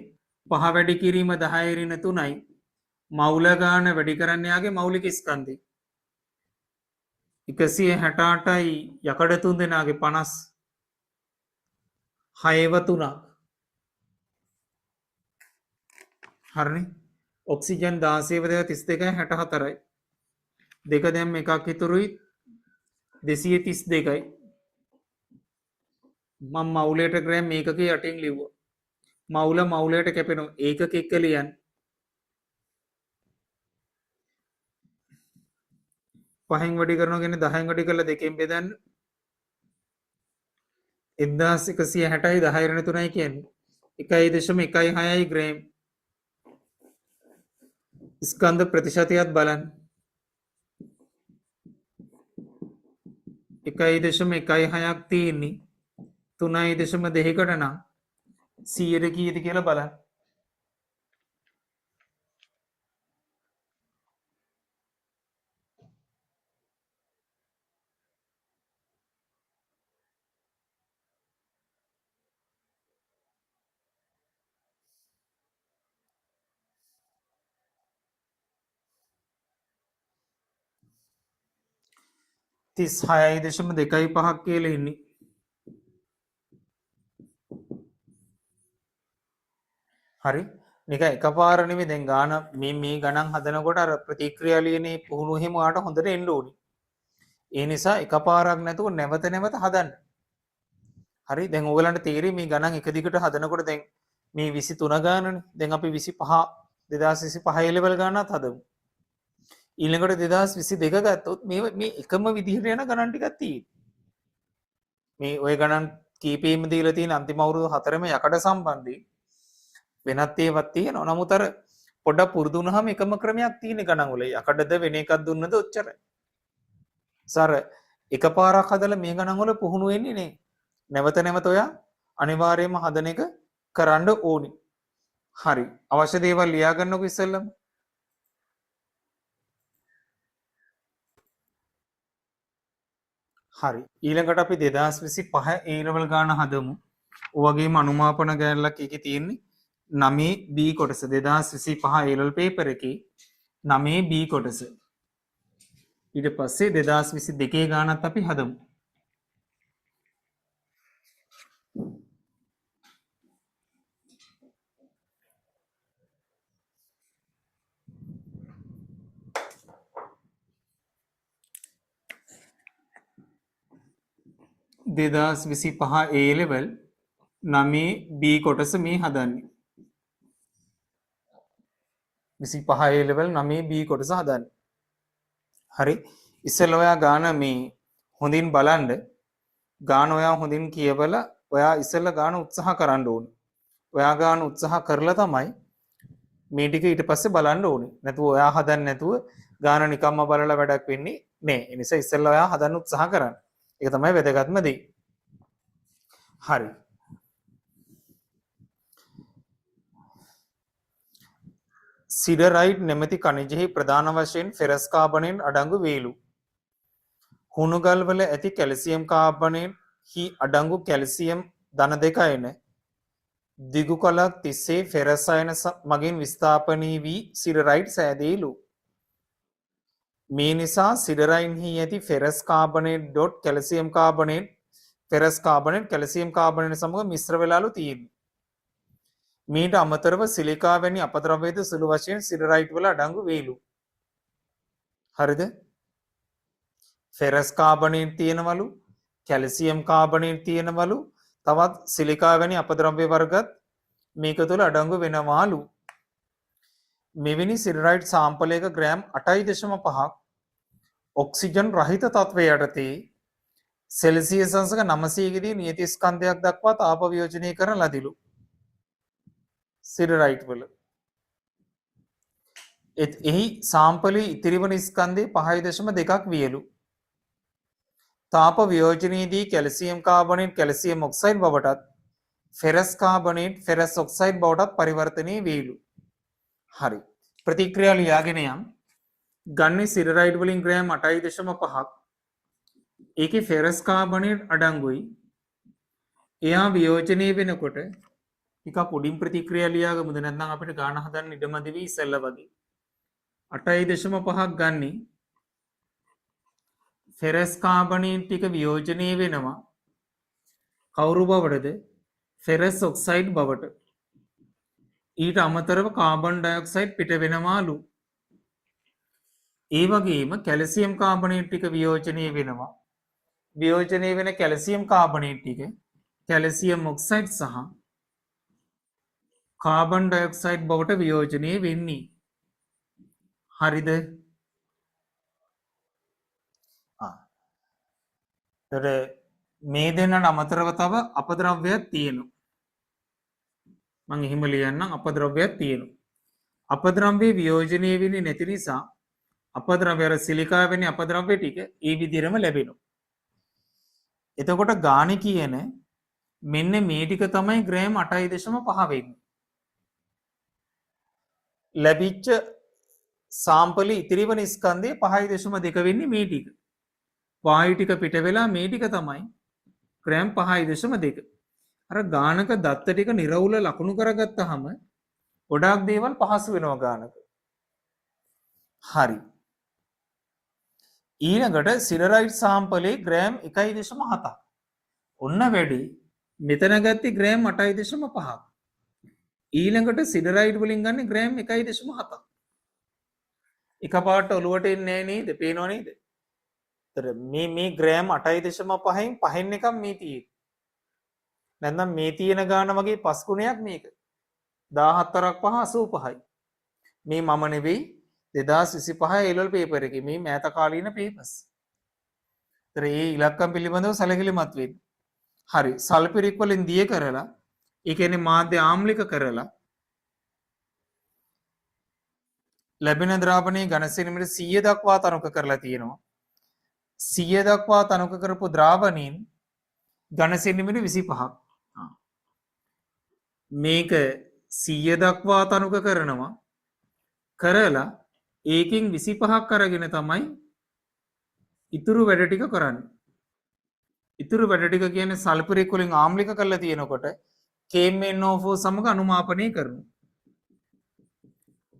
Speaker 1: 5 වැඩි කිරීම 10 ඍණ 3යි. මවුල ගාන වැඩි කරන්න යාගේ මෞලික ස්කන්ධය 168යි යකඩ තුන් දෙනාගේ 56ව 3ක් හරිනේ ඔක්සිජන් 16ව 32යි 64යි දෙක දැම්ම එකක් ඉතුරුයි 232යි මම මවුලයට ග්‍රෑම් මේකක යටින් ලිව්වා මවුලයට කැපෙනවා ඒකක එක්ක ලියන්න පහෙන් වැඩි කරනවා කියන්නේ 10න් වැඩි කරලා දෙකෙන් බෙදන්න 1160යි 10 ඍණ 3යි කියන්නේ 1.16යි ග්‍රෑම් ස්කන්ධ ප්‍රතිශතයත් බලන්න 1.16ක් තියෙන්නේ 3.2කට නම් 100ට කීයද කියලා බලන්න 36.25ක් කියලා ඉන්නේ හරි නික එකපාර නෙමෙයි දැන් ගාන මේ ගණන් හදනකොට අර ප්‍රතික්‍රියා ලියනේ පුහුණු එහෙම ඔයාට හොඳට එන්න ඕනි. ඒ නිසා එකපාරක් නැතුව නැවත නැවත හදන්න. හරි දැන් ඔයගලන්ට තේරෙයි මේ ගණන් එක දිගට හදනකොට දැන් මේ 23 ගානනේ. දැන් අපි 25 2025 ලෙවල් ගානක් හදමු. ඊළඟට 2022 ගත්තොත් මේ එකම විදිහට යන ගණන් ටිකක් තියෙන්නේ. මේ ඔය ගණන් කීපෙම දීලා තියෙන අන්තිම අවුරුදු 4ම යකඩ සම්බන්ධයෙන් වෙනත් ඒවත් තියෙනවා. නමුත් අර පොඩ්ඩක් පුරුදු වුණාම එකම ක්‍රමයක් තියෙන ගණන් වල. යකඩද වෙන එකක් දුන්නද ඔච්චරයි. සර එකපාරක් හදලා මේ ගණන් වල පුහුණු වෙන්නේ නේ. නැවත නැවත ඔයා අනිවාර්යයෙන්ම හදන එක කරන්න ඕනි. හරි. අවශ්‍ය දේවල් ලියා ගන්නකො ඉස්සෙල්ලම. හරි. ඊළඟට අපි 2025 A level ගාන හදමු. ඔයගෙම අනුමාපන ගණනක් එකේ තියෙන්නේ 9B කොටස 2025 A level paper එකේ 9B කොටස. ඊට පස්සේ 2022 ගානත් අපි හදමු. දෙදස් විසි පහ ඒලෙවල් 9B කොටස මේ හදන්නේ 25 ඒලෙවල් 9B කොටස හදන්නේ හරි ඉස්සෙල්ලා ඔයා ගාන මේ හොඳින් බලන්න ගාන ඔයා හොඳින් කියවලා ඔයා ඉස්සෙල්ලා ගාන උත්සාහ කරන්න ඕනේ ඔයා ගාන උත්සාහ කරලා තමයි මේ ටික ඊට පස්සේ බලන්න ඕනේ නැතුව ඔයා හදන්න නැතුව ගාන නිකම්ම බලලා වැඩක් වෙන්නේ නෑ ඒ නිසා ඉස්සෙල්ලා ඔයා හදන්න උත්සාහ කරන්න ඒක තමයි වැදගත්ම දේ. හරි. සිඩරයිට් නැමැති කණිජෙහි ප්‍රධාන වශයෙන් ෆෙරස් කාබනයෙන් අඩංගු වේලු. හුණුගල් වල ඇති කැල්සියම් කාබනයෙන් හි අඩංගු කැල්සියම් ධන දෙකයින දිගු කලක් තිස්සේ ෆෙරස් අයන මගින් විස්ථාපනී වී සිඩරයිට් සෑදේලු. මේ නිසා සිඩරයින්හි ඇති ferrous carbonate dot calcium carbonate ferrous carbonate calcium carbonate සමග මිශ්‍ර වෙලාලු තියෙන්නේ. මීට අමතරව සිලිකා වැනි අපද්‍රව්‍යද සුළු වශයෙන් සිඩරයිට් වල අඩංගු වේලු. හරිද? ෆෙරස් කාබනේට් තියෙනවලු, කැල්සියම් කාබනේට් තියෙනවලු, තවත් සිලිකා වැනි අපද්‍රව්‍ය වර්ගත් මේක තුළ අඩංගු වෙනවාලු. මෙවැනි සිඩරයිට් සාම්පලයක ග්‍රෑම් 8.5ක් ඔක්සිජන් රහිත තත්ත්වය යටතේ සෙල්සියස් අංශක 900 දී නියත ස්කන්ධයක් දක්වා තාප වියෝජනය කරන ලදිලු. සිඩරයිට් වල එහි සාම්පලයේ ඉතිරි වන ස්කන්ධේ 5.2ක් වියලු. තාප වියෝජනයේදී කැල්සියම් කාබනේට් කැල්සියම් ඔක්සයිඩ් බවටත් ෆෙරස් කාබනේට් ෆෙරස් ඔක්සයිඩ් බවටත් පරිවර්තනය වේලු. හරි. ප්‍රතික්‍රියා ලියාගෙන යම්. ගන්නේ සිඩරයිට් වලින් ග්‍රෑම් 8.5ක්. ඒකේ ෆෙරස් කාබනේට් අඩංගුයි. එයා වියෝජනය වෙනකොට ටිකක් උඩින් ප්‍රතික්‍රියා ලියාගමුද නැත්නම් අපිට ගාන හදන්න ඉඩමදි වෙයි ඉස්සෙල්ලා වගේ. 8.5ක් ගන්නේ ෆෙරස් කාබනීන් ටික වියෝජනය වෙනවා කවුරු බවටද ෆෙරස් ඔක්සයිඩ් බවට. ඊට අමතරව කාබන් ඩයොක්සයිඩ් පිට වෙනවාලු. ඒ වගේම කැල්සියම් කාබනේට් ටික වියෝජනය වෙනවා. වියෝජනය වෙන කැල්සියම් කාබනේට් ටික කැල්සියම් ඔක්සයිඩ් සහ කාබන් ඩයොක්සයිඩ් බවට වියෝජනය වෙන්නේ. හරිද? මේ දෙන්නට අමතරව තව අපද්‍රව්‍යයක් තියෙනවා. මම එහෙම ලියන්නම් අපද්‍රව්‍යයක් තියෙනවා. අපද්‍රව්‍ය වියෝජනය වෙන්නේ නැති නිසා අපද්‍රව්‍ය අර සිලිකා වෙන්නේ අපද්‍රව්‍ය ටික ඒ විදිහටම ලැබෙනවා. එතකොට ගාණි කියන මෙන්න මේ ටික තමයි ග්‍රෑම් 8.5 වෙන්නේ. ලැබිච්ච සාම්පලි ඉතිරි වන ස්කන්ධය 5.2 වෙන්නේ මේ ටික. වායු ටික පිට වෙලා මේ ටික තමයි ග්‍රෑම් 5.2. අර ගානක දත්ත ටික නිරවුල ලකුණු කරගත්තාම ගොඩාක් දේවල් පහසු වෙනවා ගානක. හරි. ඊළඟට සිරරයිට් සාම්පලේ ග්‍රෑම් 1.7. ඔන්න වැඩි. මෙතන ගත්තේ ග්‍රෑම් 8.5. ඊළඟට සිරරයිට් වලින් ගන්නේ ග්‍රෑම් 1.7. එකපාරට ඔලුවට එන්නේ නැහැ නේද? පේනව නේද? මේ ග්‍රෑම් 8.5න් පහෙන් එකක් මේ තියෙන්නේ. නැත්නම් මේ තියෙන ගාන වගේ 5 ගුණයක් මේක. 14ක් 5 85යි. මේ මම නෙවෙයි 2025 A-level paper එකේ මේ මෑත කාලීන papers. ඒතර ඒ ඉලක්කම් පිළිබඳව සැලකිලිමත් වෙන්න. හරි. සල්ෆිරික් වලින් දිය කරලා ඒ කියන්නේ මාධ්‍ය ආම්ලික කරලා ලැබෙන ද්‍රාවණයේ ඝන සෙනමිට 100 දක්වා තනුක කරලා තියෙනවා. 100 දක්වා තනුක කරපු ද්‍රාවණීන් ඝන සෙනමිට 25ක්. මේක 100 දක්වා තනුක කරනවා. කරලා ඒකෙන් 25ක් අරගෙන තමයි ඉතුරු වැඩ ටික කරන්නේ. ඉතුරු වැඩ ටික කියන්නේ සල්ෆරික් වලින් ආම්ලික කරලා තියෙනකොට KMnO4 සමග අනුමාපනය කරනවා.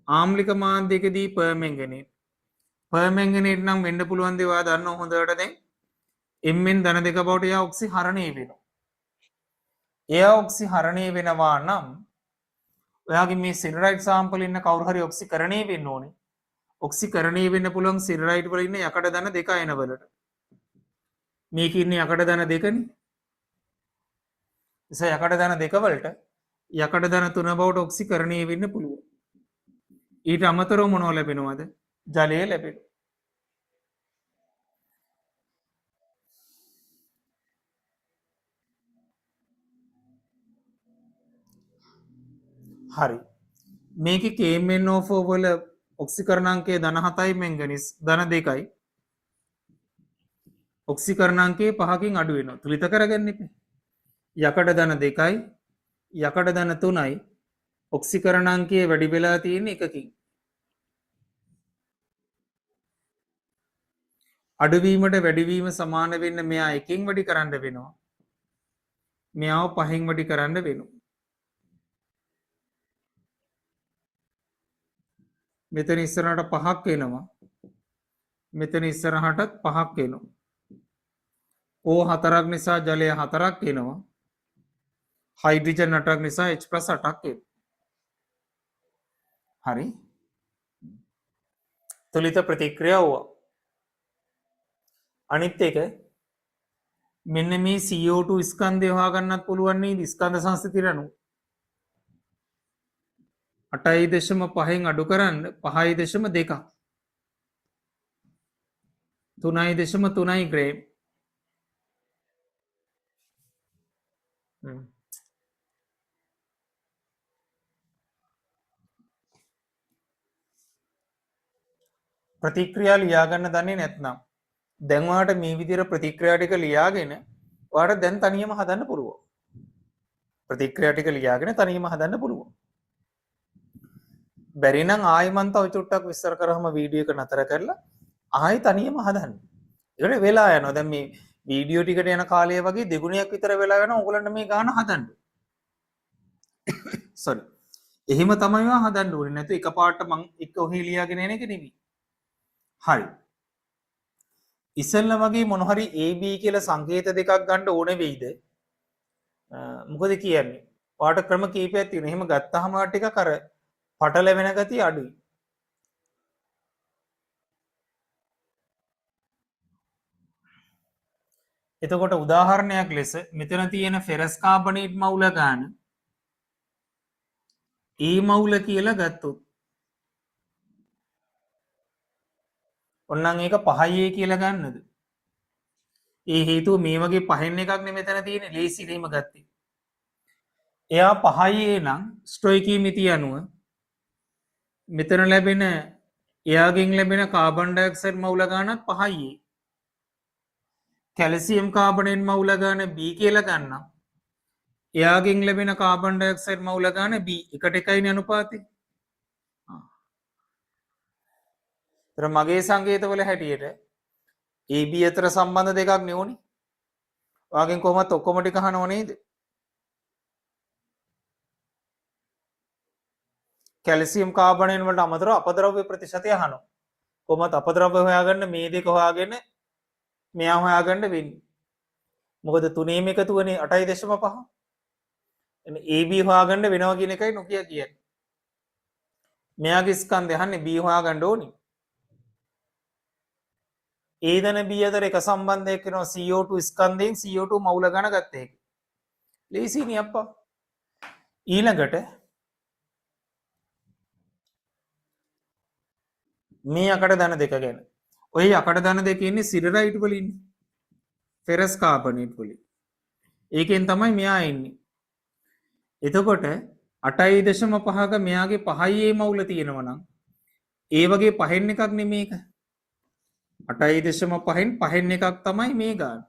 Speaker 1: ආම්ලික මාධ්‍යකදී පර්මැංගනේට්. පර්මැංගනේට් නම් වෙන්න පුළුවන් දේ ඔයා දන්නව හොඳට දැන්. Mn ධන දෙක බවට එයා ඔක්සි හරණය වෙනවා. එයා ඔක්සි හරණය වෙනවා නම් ඔයාගේ මේ සිරරයිට් සාම්පල් ඉන්න කවුරු හරි ඔක්සිකරණය වෙන්න ඕනේ. ඔක්සිකරණය වෙන්න පුළුවන් සිරරයිට් වල ඉන්න යකඩ ධන දෙක අයන වලට. මේක ඉන්නේ යකඩ ධන දෙකනේ. නිසා යකඩ ධන දෙක වලට යකඩ ධන තුන බවට ඔක්සිකරණය වෙන්න පුළුවන්. ඊට අමතරව මොනව ලැබෙනවද? ජලය ලැබෙනවා. හරි. මේකේ KMnO4 වල ඔක්සිකරණාංකය ධන 7යි මැංගනීස් ධන 2යි. ඔක්සිකරණාංකය 5කින් අඩු වෙනවා. තුලිත කරගන්න ඉපේ. යකඩ ධන 2යි යකඩ ධන 3යි ඔක්සිකරණාංකය වැඩි වෙලා තියෙන එකකින්. අඩුවීමට වැඩිවීම සමාන වෙන්න මෙයා එකකින් වැඩි කරන්න වෙනවා. මෙයාව 5න් වැඩි කරන්න වෙනවා. මෙතන ඉස්සරහට 5ක් එනවා. මෙතන ඉස්සරහටත් 5ක් එනවා. O4ක් නිසා ජලය 4ක් එනවා. හයිඩ්‍රජන් 8ක් නිසා H+8ක් එනවා. හරි. තුලිත ප්‍රතික්‍රියාව. අනිත් එක මෙන්න මේ CO2 ස්කන්ධය හොයාගන්නත් පුළුවන් නේද? ස්කන්ධ සංස්ථිතියට අනුව 8.5න් අඩු කරන්න 5.2 3.3 ග්‍රෑම්. ප්‍රතික්‍රියා ලියාගන්න දන්නේ නැත්නම් දැන් ඔයාලට මේ විදිහට ප්‍රතික්‍රියා ටික ලියාගෙන ඔයාලට දැන් තනියම හදන්න පුළුවන්. ප්‍රතික්‍රියා ටික ලියාගෙන තනියම හදන්න පුළුවන්. බැරි නම් ආයෙ මන් තව චුට්ටක් විස්තර කරාම වීඩියෝ එක නතර කරලා ආයෙ තනියම හදන්න. ඒකට වෙලා යනවා. දැන් මේ වීඩියෝ ටිකට යන කාලය වගේ දෙගුණයක් විතර වෙලා යනවා. ඕගොල්ලන්ට මේ ගාන හදන්න. sorry. එහෙම තමයි මම හදන්න ඕනේ. නැතු එකපාරට මං එක ඔහේ ලියාගෙන එන එක නෙවෙයි. හරි. ඉස්සෙල්ලා වගේ මොන හරි AB කියලා සංකේත දෙකක් ගන්න ඕන වෙයිද? මොකද කියන්නේ? ඔයාට ක්‍රම කීපයක් තියෙනවා. එහෙම ගත්තාම ටිකක් අර පටලැවෙන ගතිය අඩුයි. එතකොට උදාහරණයක් ලෙස මෙතන තියෙන ෆෙරස් කාබනේට් මවුල ගන්න E මවුල කියලා ගත්තොත් ඔන්නම් ඒක 5A කියලා ගන්නද? ඒ හේතුව මේ වගේ පහෙන් එකක් නේ මෙතන තියෙන්නේ ලේසියෙන්ම ගත්තේ. එයා 5A නම් ස්ටොයිකියමිතිය අනුව මෙතන ලැබෙන එයාගෙන් ලැබෙන කාබන් ඩයොක්සයිඩ් මවුල ගන්නත් 5A. කැල්සියම් කාබනේට් මවුල ගන්න B කියලා ගන්නම්. එයාගෙන් ලැබෙන කාබන් ඩයොක්සයිඩ් මවුල ගන්න B එකට එකයිනේ අනුපාතය. ඒතර මගේ සංකේතවල හැටියට AB අතර සම්බන්ධ දෙකක් නෙවුනේ. ඔයාගෙන් කොහොමත් ඔක්කොම ටික අහනව නේද? කැල්සියම් කාබනේට් වලට අමතරව අපද්‍රව්‍ය ප්‍රතිශතය අහනවා. කොහොමත් අපද්‍රව්‍ය හොයාගන්න මේ දෙක හොයාගෙන මෙයා හොයාගන්න වෙන්නේ. මොකද තුනේම එකතුවනේ 8.5. එන්න AB හොයාගන්න වෙනවා කියන එකයි නොකිය කියන්නේ. මෙයාගේ ස්කන්ධය අහන්නේ B හොයාගන්න ඕනේ. A දන B අතර එක සම්බන්ධයක් වෙනවා CO2 ස්කන්ධයෙන් CO2 මවුල ගන්න ගත්ත එක. ලේසියිනේ අප්පා. ඊළඟට මේ අකඩ ධන දෙක ගැන. ඔය අකඩ ධන දෙක ඉන්නේ සිරරයිට් වල ඉන්නේ. ෆෙරස් කාබනේට් වල. ඒකෙන් තමයි මෙයා ඉන්නේ. එතකොට 8.5ක මෙයාගේ 5A මවුල තියෙනවා නම් ඒ වගේ පහෙන් එකක් නෙමේක. 8.5න් පහෙන් එකක් තමයි මේ ගන්න.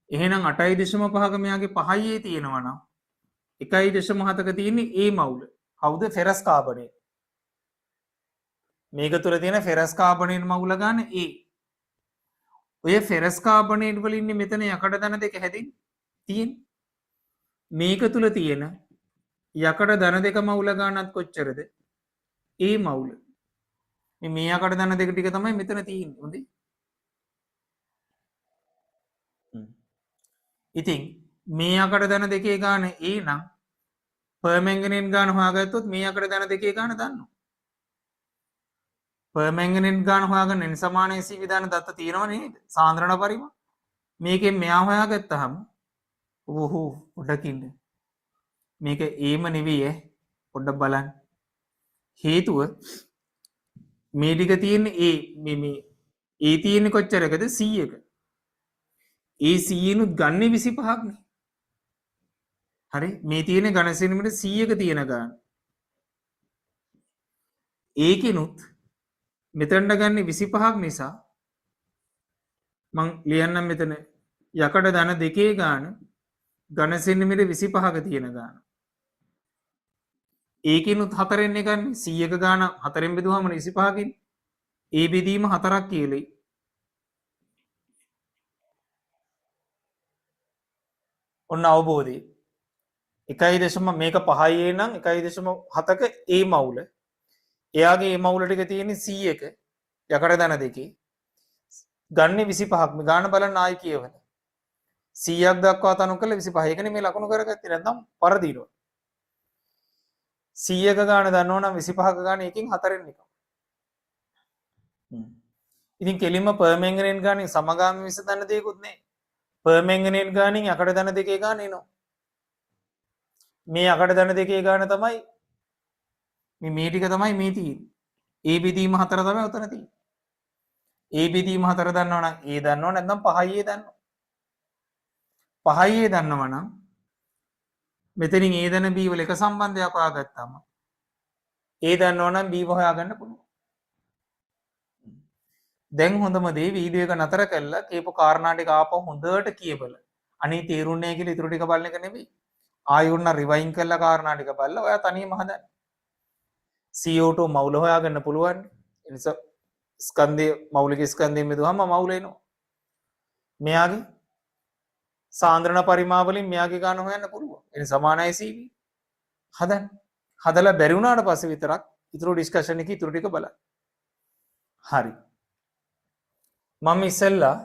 Speaker 1: එහෙනම් 8.5ක මෙයාගේ 5A තියෙනවා නම් 1.7ක තියෙන්නේ A මවුල. කවුද? Ferrous carbonate. මේක තුල තියෙන ෆෙරස් කාබනේට් මවුල ගන්න A. ඔය ෆෙරස් කාබනේට් වල ඉන්නේ මෙතන යකඩ ධන දෙක හැදින් තියෙන්නේ. මේක තුල තියෙන යකඩ ධන දෙක මවුල ගන්නත් කොච්චරද? A මවුල. මේ යකඩ ධන දෙක ටික තමයි මෙතන තියෙන්නේ. හොඳේ. ඉතින් මේ යකඩ ධන දෙකේ ගාන A නම් පර්මැංගනේට් ගාන හොයාගත්තොත් මේ යකඩ ධන දෙකේ ගාන දන්නවා. පර්මැංගනේට් ගාන හොයාගන්න n සමානයි c විධාන දත්ත තියෙනව නේද? සාන්ද්‍රණ පරිමාණ. මේකෙන් මෙයා හොයාගත්තාම ඕහෝ පොඩ්ඩකින් මේක ඒම නෙවෙයි පොඩ්ඩක් බලන්න. හේතුව මේ ටික තියෙන්නේ A මේ A තියෙන්නේ කොච්චරකද? 100ක. ඒ 100නුත් ගන්නේ 25ක් නේ. හරි මේ තියෙන්නේ ඝන සෙන්ටිමීටර් 100ක තියෙන ගාන. ඒකිනුත් මෙතනට ගන්නේ 25ක් නිසා මං ලියන්නම් මෙතන යකඩ ධන දෙකේ ගාන ඝන සෙන්ටිමීටර් 25ක තියෙන ගාන. ඒකිනුත් 4ෙන් ගන්නේ 100ක ගාන 4ෙන් බෙදුවාම 25කින් ඒ බෙදීම 4ක් කියලයි. ඔන්න අවබෝධය. 1.5 මේක 5A නම් 1.7ක A මවුල. එයාගේ A මවුල ටික තියෙන්නේ 100ක යකඩ ධන දෙකේ. ගන්නේ 25ක්. මේ ගාන බලන්න ආයි කියවන. 100ක් දක්වා තනු කළ 25. ඒකනේ මේ ලකුණු කරගත්තේ නැත්නම් පරදිනවා. 100ක ගාන දන්නවනම් 25ක ගාන එකකින් 4ෙන් එකක්. ඉතින් කෙලින්ම පර්මැංගනේට් ගානින් සමගාමී විස දන්න දෙයක්වත් නැහැ. පර්මැංගනේට් ගානින් යකඩ ධන දෙකේ ගාන එනවා. මේ යකඩ ධන දෙකේ ගාන තමයි මේ ටික තමයි මේ තියෙන්නේ. A බෙදීම 4 තමයි උතන තියෙන්නේ. A බෙදීම 4 දන්නවනම් A දන්නව නැත්නම් 5A දන්නව. 5A දන්නවනම් මෙතනින් A දන B වල එක සම්බන්ධයක් හොයාගත්තාම A දන්නවනම් B හොයාගන්න පුළුවන්. දැන් හොඳම දේ වීඩියෝ එක නතර කළා කියපු කාරණා ටික ආපහු හොඳට කියබල. අනේ තේරුන්නේ නැහැ කියලා ඊටු ටික බලන එක නෙවෙයි. ආයෙත් රිවයින් කරලා කාරණා ටික බලලා ඔයා තනියම හදන්න. CO2 මවුල හොයාගන්න පුළුවන්. ඒ නිසා ස්කන්ධයේ මෞලික ස්කන්ධයෙන් බෙදුවම මවුල එනවා. මෙයාගේ සාන්ද්‍රණ පරිමාණ වලින් මෙයාගේ ගාන හොයන්න පුළුවන්. ඒ සමානයි CV. හදන්න. හදලා බැරි වුණාට පස්සේ විතරක් ඊටු ඩිස්කෂන් එකේ ඊටු ටික බලන්න. හරි. මම ඉස්සෙල්ලා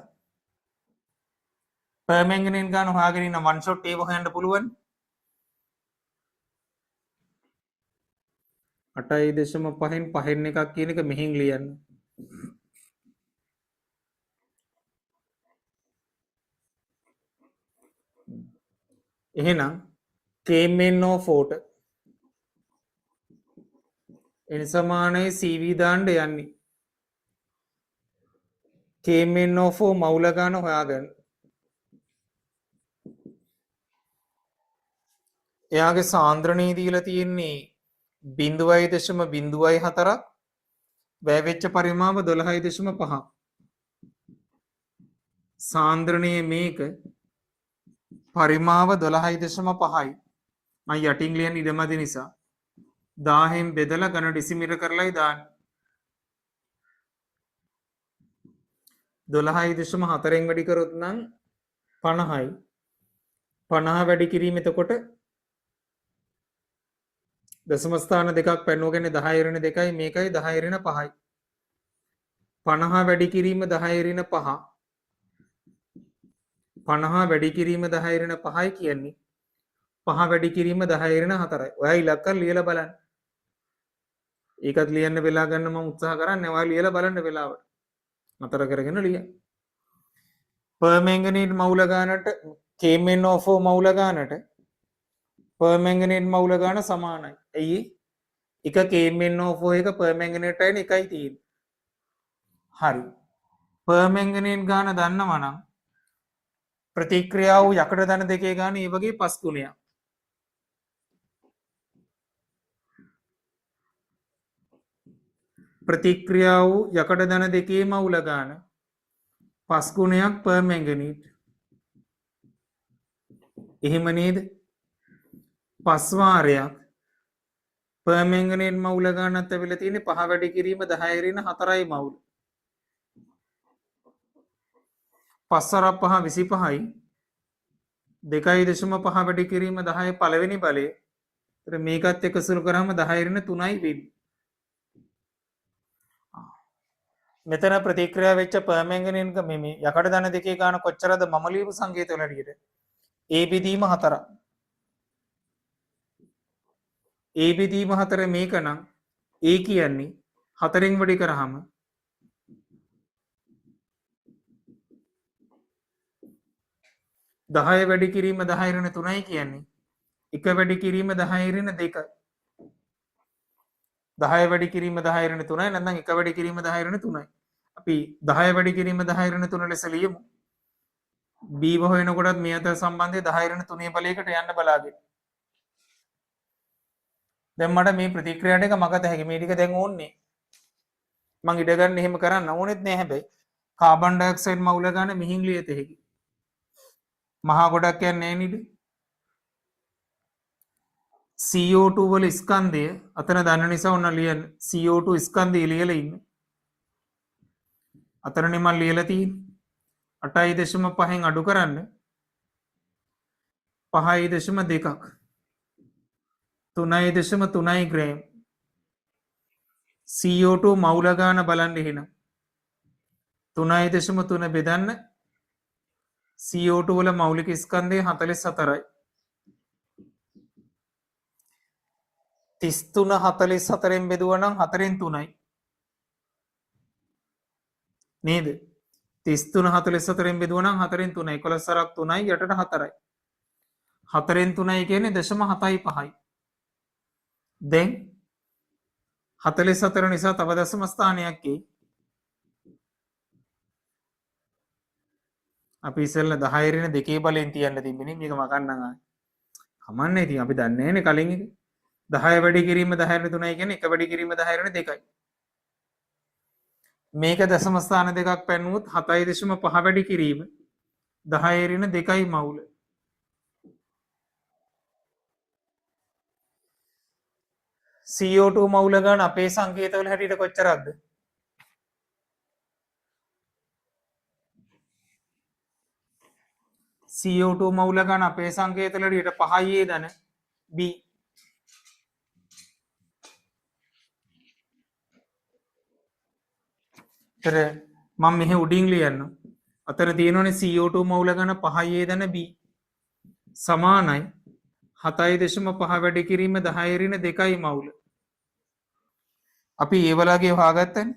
Speaker 1: පර්මැංගනේට් ගන්න හොයාගෙන ඉන්න වන් ෂොට් ඒව හොයන්න පුළුවන්. 8.5න් පහෙන් එකක් කියන එක මෙහින් ලියන්න. එහෙනම් KMnO4 n සමානයි CV දාන්න යන්නේ. KMnO4 මවුල ගන්න හොයාගන්න. එයාගේ සාන්ද්‍රණී දීලා තියෙන්නේ 0.04ක් වැය වෙච්ච පරිමාව 12.5. සාන්ද්‍රණයේ මේක පරිමාව 12.5යි. මම යටින් ලියන්න ඉඩමදි නිසා 1000න් බෙදලා ඝන ඩෙසිමීටර කරලායි දාන්නේ. 12.4න් වැඩි කරොත් නම් 50යි. 50 වැඩි කිරීම එතකොට දශම ස්ථාන දෙකක් පැන්නුවගෙන 10 ඍණ 2යි මේකයි 10 ඍණ 5යි. 50 වැඩි කිරීම 10 ඍණ 5. 50 වැඩි කිරීම 10 ඍණ 5යි කියන්නේ 5 වැඩි කිරීම 10 ඍණ 4යි. ඔයා ඉලක්ක ලියලා බලන්න. ඒකත් ලියන්න වෙලා ගන්න මම උත්සාහ කරන්නේ. ඔයා ලියලා බලන්න වෙලාවට. නතර කරගෙන ලියන්න. පර්මැංගනේට් මවුල ගන්නට KMnO4 මවුල ගන්නට පර්මැංගනේට් මවුල ගන්න සමානයි. ඇයි? එක KMnO4 එක පර්මැංගනේට් අයින එකයි තියෙන්නේ. හරි. පර්මැංගනේට් ගන්න දන්නවා නම් ප්‍රතික්‍රියාව යකඩ ධන දෙකේ ගන්න ඒ වගේ 5 ගුණයක්. ප්‍රතික්‍රියාව යකඩ ධන දෙකේ මවුල ගන්න 5 ගුණයක් පර්මැංගනේට්. එහෙම නේද? 5 වාරයක් පර්මැංගනේට් මවුල ගන්නත් ඇවිල්ලා තියෙන්නේ 5 වැඩි කිරීම 10 ඍණ 4යි මවුල. 5 වරක් 5 25යි. 2.5 වැඩි කිරීම 10 පළවෙනි බලය. ඒතර මේකත් එක්ක සුළු කරාම 10 ඍණ 3යි වෙන්නේ. මෙතන ප්‍රතික්‍රියා වෙච්ච පර්මැංගනේට් මේ යකඩ ධන දෙකේ ගාන කොච්චරද මම ලියපු සංකේත වල හරියට. A බෙදීම 4. A බෙදීම 4 මේක නම් A කියන්නේ 4න් වැඩි කරාම 10 වැඩි කිරීම 10 ඍණ 3යි කියන්නේ 1 වැඩි කිරීම 10 ඍණ 2යි. 10 වැඩි කිරීම 10 ඍණ 3යි නැත්නම් 1 වැඩි කිරීම 10 ඍණ 3යි. අපි 10 වැඩි කිරීම 10 ඍණ 3 ලෙස ලියමු. B හොයනකොටත් මේ අතර සම්බන්ධය 10 ඍණ 3 බලයකට යන්න බලාගෙන. දැන් මට මේ ප්‍රතික්‍රියාවට එක මගත හැකි. මේ ටික දැන් ඕන්නේ. මං ඉඩ ගන්න එහෙම කරන්න ඕනෙත් නෑ හැබැයි. කාබන් ඩයොක්සයිඩ් මවුල ගන්න මිහින් ලියත හැකි. මහා ගොඩක් යන්නේ නෑ නේද? CO2 වල ස්කන්ධය අතන දන්න නිසා ඔන්න ලියන්න. CO2 ස්කන්ධය ලියලා ඉන්න. අතරනේ මම ලියලා තියෙන්නේ. 8.5න් අඩු කරන්න 5.2ක් 3.3 ග්‍රෑම් CO2 මවුල ගාන බලන්න එහෙනම් 3.3 බෙදන්න CO2 වල මෞලික ස්කන්ධය 44යි 33 44න් බෙදුවා නම් 4න් 3යි නේද 33 44න් බෙදුවා නම් 4න් 3යි 11 සරක් 3යි යටට 4යි 4න් 3යි කියන්නේ 0.75යි දැන් 44 නිසා තව දශම ස්ථානයක් එයි අපි ඉස්සෙල්ලා 10 ඍණ 2 බලෙන් තියන්න තිබුණේ මේක මකන්නම් ආයි කමන්නේ ඉතින් අපි දන්නේ නැනේ කලින් එක 10 වැඩි කිරීම 10 ඍණ 3යි කියන්නේ 1 වැඩි කිරීම 10 ඍණ 2යි මේක දශම ස්ථාන දෙකක් පැන්නුවොත් 7.5 වැඩි කිරීම 10 ඍණ 2යි මවුල CO2 මවුල ගන්න අපේ සංකේතවල හැටියට කොච්චරක්ද CO2 මවුල ගන්න අපේ සංකේතවල හැටියට 5යි දන B තර මම මෙහෙ උඩින් ලියන්න. අතර තියෙනවනේ CO2 මවුල ගන්න 5 දන B සමානයි 7.5 වැඩි කිරීම 10 ඍණ 2යි මවුල. අපි ඒ වලගේ හොයාගත්තනේ.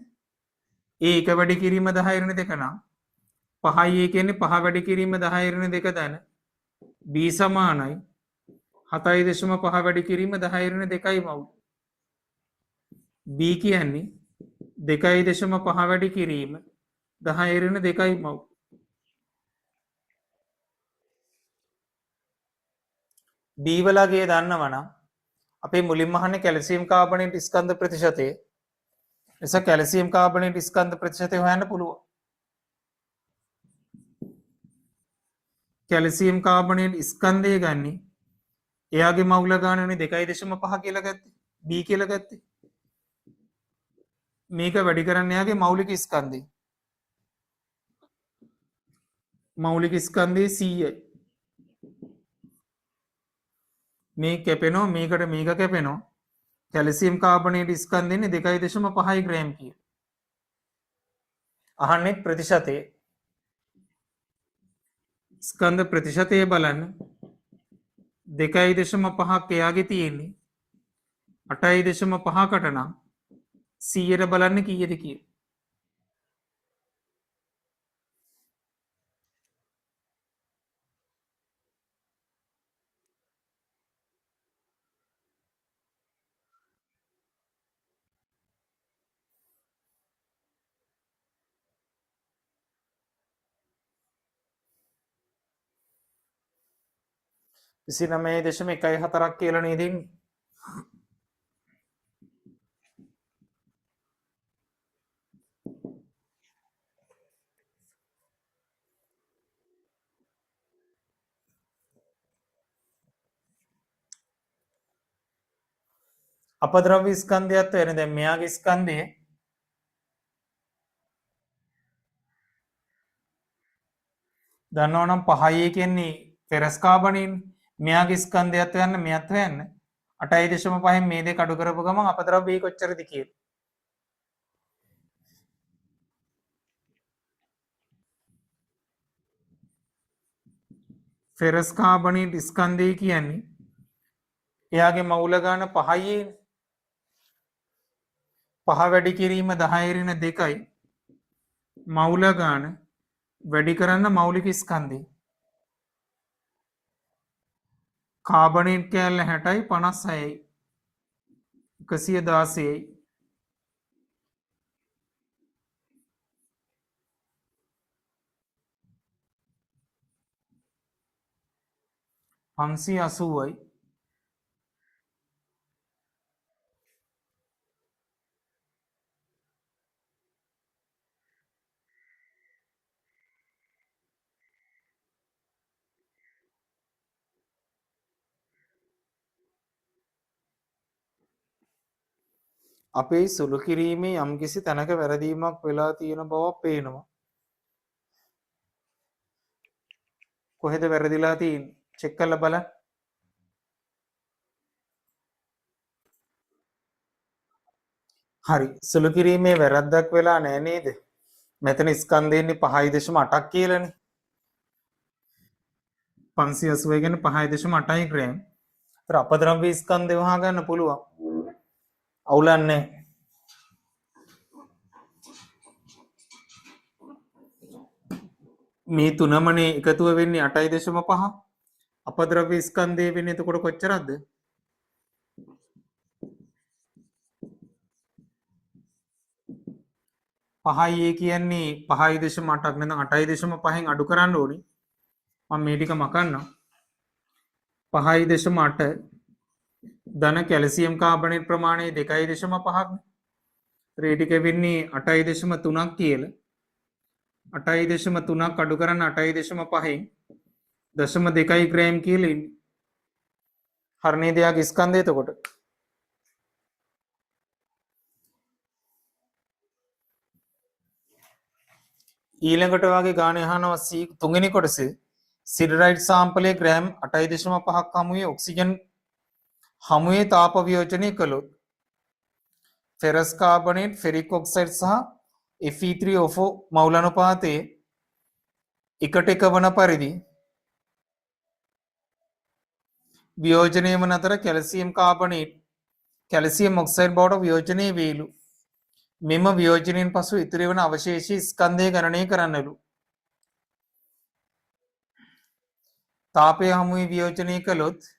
Speaker 1: ඒ එක වැඩි කිරීම 10 ඍණ 2 නම් 5 කියන්නේ 5 වැඩි කිරීම 10 ඍණ 2 දන B සමානයි 7.5 වැඩි කිරීම 10 ඍණ 2යි මවුල. B කියන්නේ 2.5 වැඩි කිරීම 10 ඍණ 2යි මවුල. B වලගේ දන්නවනම් අපේ මුලින්ම අහන්නේ කැල්සියම් කාබනේට් ස්කන්ධ ප්‍රතිශතය. එස කැල්සියම් කාබනේට් ස්කන්ධ ප්‍රතිශතය හොයන්න පුළුවන්. කැල්සියම් කාබනේට් ස්කන්ධය ගන්නේ එයාගේ මවුල ගානනේ 2.5 කියලා ගත්තේ. B කියලා ගත්තේ. මේක වැඩි කරන්න එයාගේ මෞලික ස්කන්ධය. මෞලික ස්කන්ධය 100යි. මේ කැපෙනවා මේකට මේක කැපෙනවා. කැල්සියම් කාබනේට් ස්කන්ධෙන්නේ 2.5 ග්‍රෑම් කියලා. අහන්නේ ප්‍රතිශතය. ස්කන්ධ ප්‍රතිශතය බලන්න 2.5ක් එයාගේ තියෙන්නේ 8.5කට නම් 100ට බලන්න කීයද කියලා. විසිනමේ දශම 1.4ක් කියලා නේද ඉන්නේ. අපද්‍රව්‍ය ස්කන්ධයත් වෙන දැන් මෙයාගේ ස්කන්ධය දන්නවනම් 5 කියන්නේ ෆෙරස් කාබනේනේ. මෙයාගේ ස්කන්ධයත් හොයන්න මෙයත් හොයන්න 8.5න් මේ දෙක අඩු කරපු ගමන් අපද්‍රව්‍ය කොච්චරද කියලා. ෆෙරස් කාබනේට් ස්කන්ධය කියන්නේ එයාගේ මවුල ගාන 5යි. 5 වැඩි කිරීම 10 ඍණ 2යි. මවුල ගාන වැඩි කරන්න මෞලික ස්කන්ධය. කාබනේට් කෑල්ල 60යි 56යි 116යි. පන්සිය 80යි. අපේ සුළු කිරීමේ යම්කිසි තැනක වැරදීමක් වෙලා තියෙන බවක් පේනවා. කොහෙද වැරදිලා තියෙන්නේ? චෙක් කරලා බලන්න. හරි. සුළු කිරීමේ වැරද්දක් වෙලා නැහැ නේද? මෙතන ස්කන්ධයන්නේ 5.8ක් කියලානේ. 580 කියන්නේ 5.8යි ග්‍රෑම්. ඒතර අපද්‍රව්‍ය ස්කන්ධය වහා ගන්න පුළුවන්. අවුලන්නේ මේ තුනමනේ එකතුව වෙන්නේ 8.5. අපද්‍රව්‍ය ස්කන්ධය වෙන්නේ එතකොට කොච්චරද? 5 කියන්නේ 5.8ක් නැත්නම් 8.5න් අඩු කරන්න ඕනේ. මම මේ ටික මකන්නම්. 5.8 ධන කැල්සියම් කාබනේට් ප්‍රමාණය 2.5ක්. ඒ ටික වෙන්නේ 8.3ක් කියලා. 8.3ක් අඩු කරන්න 8.5න් 0.2 ග්‍රෑම් කියලා ඉන්නේ. හරනේ දෙයක් ස්කන්ධය එතකොට. ඊළඟට වගේ ගාන අහනවා තුන්වෙනි කොටසේ සිඩරයිට් සාම්පලයේ ග්‍රෑම් 8.5ක් හමුවේ ඔක්සිජන් හමුවේ තාප වියෝජනය කළොත් ෆෙරස් කාබනේට් ෆෙරික් ඔක්සයිඩ් සහ Fe3O4 මවුල අනුපාතයේ එකට එක වන පරිදි වියෝජනය වන අතර කැල්සියම් කාබනේට් කැල්සියම් ඔක්සයිඩ් බවට වියෝජනය වේලු. මෙම වියෝජනයෙන් පසු ඉතිරි වන අවශේෂී ස්කන්ධය ගණනය කරන්නලු. තාපය හමුවේ වියෝජනය කළොත්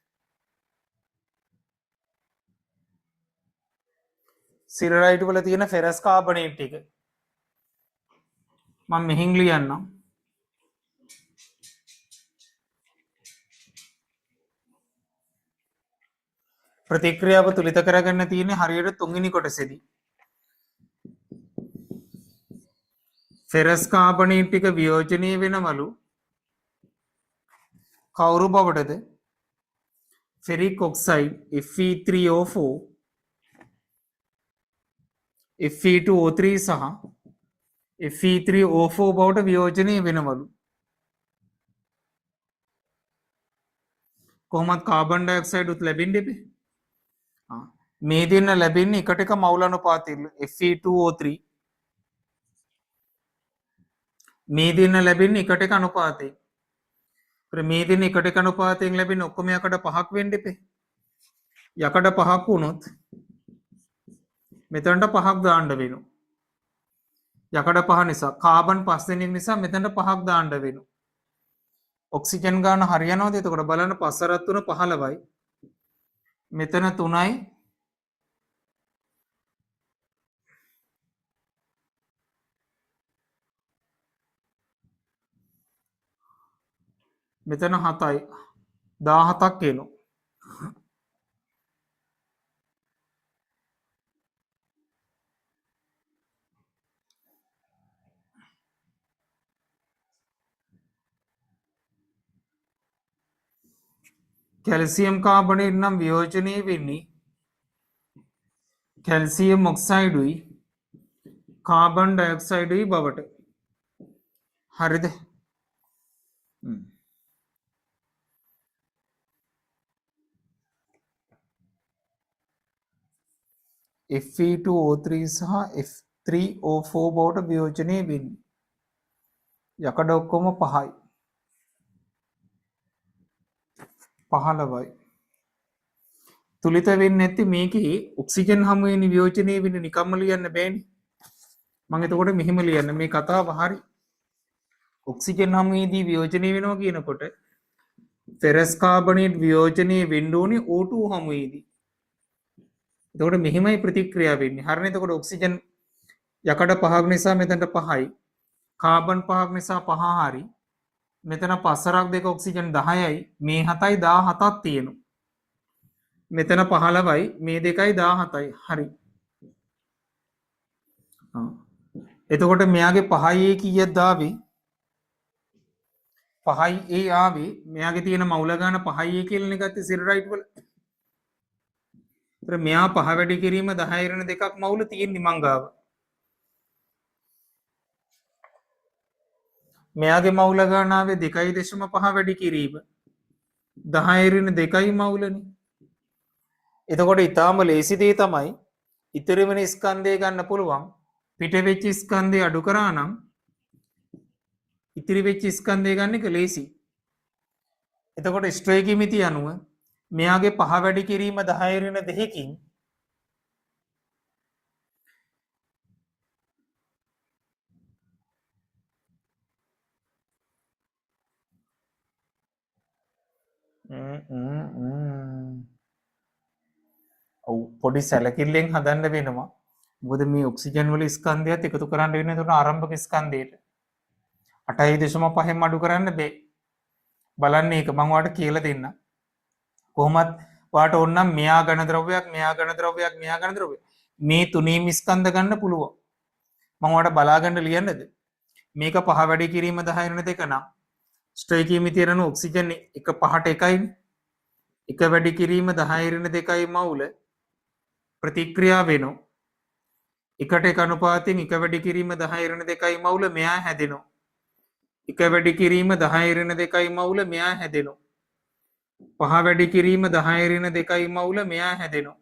Speaker 1: සිරරයිට් වල තියෙන ෆෙරස් කාබනේට් එක මම මෙහින් ලියන්නම්. ප්‍රතික්‍රියාව තුලිත කරගන්න තියෙන්නේ හරියට තුන්වෙනි කොටසේදී. ෆෙරස් කාබනේට් ටික වියෝජනය වෙනවලු කවුරු බවටද? ෆෙරික් ඔක්සයිඩ් Fe3O4 Fe2O3 සහ Fe3O4 බවට වියෝජනය වෙනවලු. කොහොමත් කාබන් ඩයොක්සයිඩ් උත් ලැබෙන්නේ බේ. මේ දෙන්න ලැබෙන්නේ එකට එක මවුල අනුපාතයලු Fe2O3. මේ දෙන්න ලැබෙන්නේ එකට එක අනුපාතයෙන්. මේ දෙන්න එකට එක අනුපාතයෙන් ලැබෙන ඔක්කොම යකඩ 5ක් වෙන්න එපේ. යකඩ 5ක් වුණොත් මෙතනට 5ක් දාන්න වෙනවා. යකඩ 5 නිසා කාබන් 5 දෙනෙක් නිසා මෙතනට 5ක් දාන්න වෙනවා. ඔක්සිජන් ගාන හරියනවාද? එතකොට බලන්න 5 අරත් 3 15යි. මෙතන 3යි. මෙතන 7යි. 17ක් එනවා. කැල්සියම් කාබනේට් නම් වියෝජනය වෙන්නේ කැල්සියම් ඔක්සයිඩුයි කාබන් ඩයොක්සයිඩුයි බවට. හරිද? Fe2O3 සහ F3O4 බවට වියෝජනය වෙන්නේ. යකඩ ඔක්කොම 5යි. 15යි. තුලිත වෙන්නේ නැති මේකේ ඔක්සිජන් හමු වෙන වියෝජනය වෙන්නේ නිකම්ම ලියන්න බෑනේ. මම එතකොට මෙහිම ලියන්න මේ කතාව හරි. ඔක්සිජන් හමුවේදී වියෝජනය වෙනවා කියනකොට ෆෙරස් කාබනේට් වියෝජනය වෙන්න ඕනේ O2 හමුවේදී. එතකොට මෙහිමයි ප්‍රතික්‍රියාව වෙන්නේ. හරිනේ. එතකොට ඔක්සිජන් යකඩ 5ක් නිසා මෙතනට 5යි. කාබන් 5ක් නිසා 5 හරි. මෙතන 5 2 ඔක්සිජන් 10යි. මේ 7යි 17ක් තියෙනවා. මෙතන 15යි. මේ දෙකයි 17යි. හරි. එතකොට මෙයාගේ 5යි කීයක්ද ආවේ? 5යි ආවේ. මෙයාගේ තියෙන මවුල ගාන 5යි කියලා නේ ගත්තේ සිරරයිට් වල. ඒතර මෙයා 5 වැඩි කිරීම 10 2ක් මවුල තියෙන්නේ මං ගාව. මෙයාගේ මවුල ගාන ආවේ 2.5 වැඩි කිරීම 10 2යි මවුලනේ. එතකොට ඊටාම ලේසි දේ තමයි ඉතිරි වෙන ස්කන්ධය ගන්න පුළුවන්. පිට වෙච්ච ස්කන්ධය අඩු කරා නම් ඉතිරි වෙච්ච ස්කන්ධය ගන්න එක ලේසි. එතකොට ස්ට්‍රේකිමිති අනුව මෙයාගේ 5 වැඩි කිරීම 10 2කින් පොඩි සැලකිල්ලෙන් හදන්න වෙනවා. මොකද මේ ඔක්සිජන් වල ස්කන්ධයත් එකතු කරන්න වෙන එතකොට ආරම්භක ස්කන්ධයට 8.5න් අඩු කරන්න බෑ. බලන්න ඒක මම ඔයාලට කියලා දෙන්න. කොහොමත් ඔයාලට ඕනනම් මෙයා ඝන ද්‍රව්‍යයක් මෙයා ඝන ද්‍රව්‍යයක් මෙයා ඝන ද්‍රව්‍යයක් මේ තුනීම ස්කන්ධ ගන්න පුළුවන්. මම ඔයාලට බලා ගන්න ලියන්නද? මේක 5 වැඩි කිරීම 10 2 නම් ස්ටොයිකියමිතිය අනුව ඔක්සිජන් එක 5ට 1යි. එක වැඩි කිරීම 10 2යි මවුල ප්‍රතික්‍රියා වෙනවා. එකට එක අනුපාතයෙන් එක වැඩි කිරීම 10 2යි මවුල මෙයා හැදෙනවා. එක වැඩි කිරීම 10 2යි මවුල මෙයා හැදෙනවා. 5 වැඩි කිරීම 10 2යි මවුල මෙයා හැදෙනවා.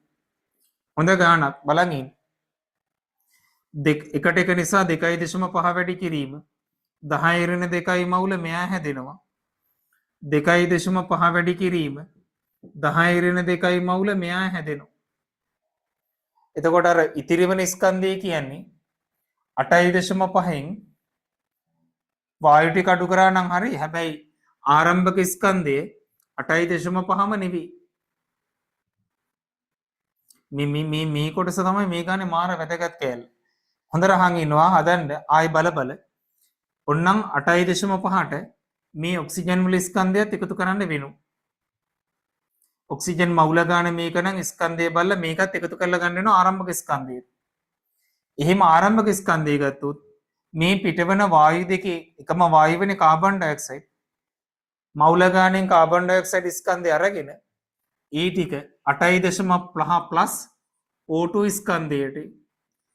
Speaker 1: හොඳ ගානක් බලන් ඉන්න. එකට එක නිසා 2.5 වැඩි කිරීම 10 ඍණ 2යි මවුල මෙයා හැදෙනවා. 2.5 වැඩි කිරීම 10 ඍණ 2යි මවුල මෙයා හැදෙනවා. එතකොට අර ඉතිරි වෙන ස්කන්ධය කියන්නේ 8.5න් වායු ටික අඩු කරා නම් හරි. හැබැයි ආරම්භක ස්කන්ධය 8.5ම නෙවෙයි. මේ කොටස තමයි මේ ගානේ මාර වැදගත් කෑල්ල. හොඳට අහන් ඉන්නවා හදන්න ආයි බල ඔන්නම් 8.5ට මේ ඔක්සිජන් වල ස්කන්ධයත් එකතු කරන්න වෙනවා. ඔක්සිජන් මවුල ගාන මේක නම් ස්කන්ධය බලලා මේකත් එකතු කරලා ගන්න වෙනවා ආරම්භක ස්කන්ධය. එහෙම ආරම්භක ස්කන්ධය ගත්තොත් මේ පිටවන වායු දෙකේ එකම වායු වෙන කාබන් ඩයොක්සයිඩ් මවුල ගානෙන් කාබන් ඩයොක්සයිඩ් ස්කන්ධය අරගෙන ඒ ටික 8.5 ප්ලස් O2 ස්කන්ධයට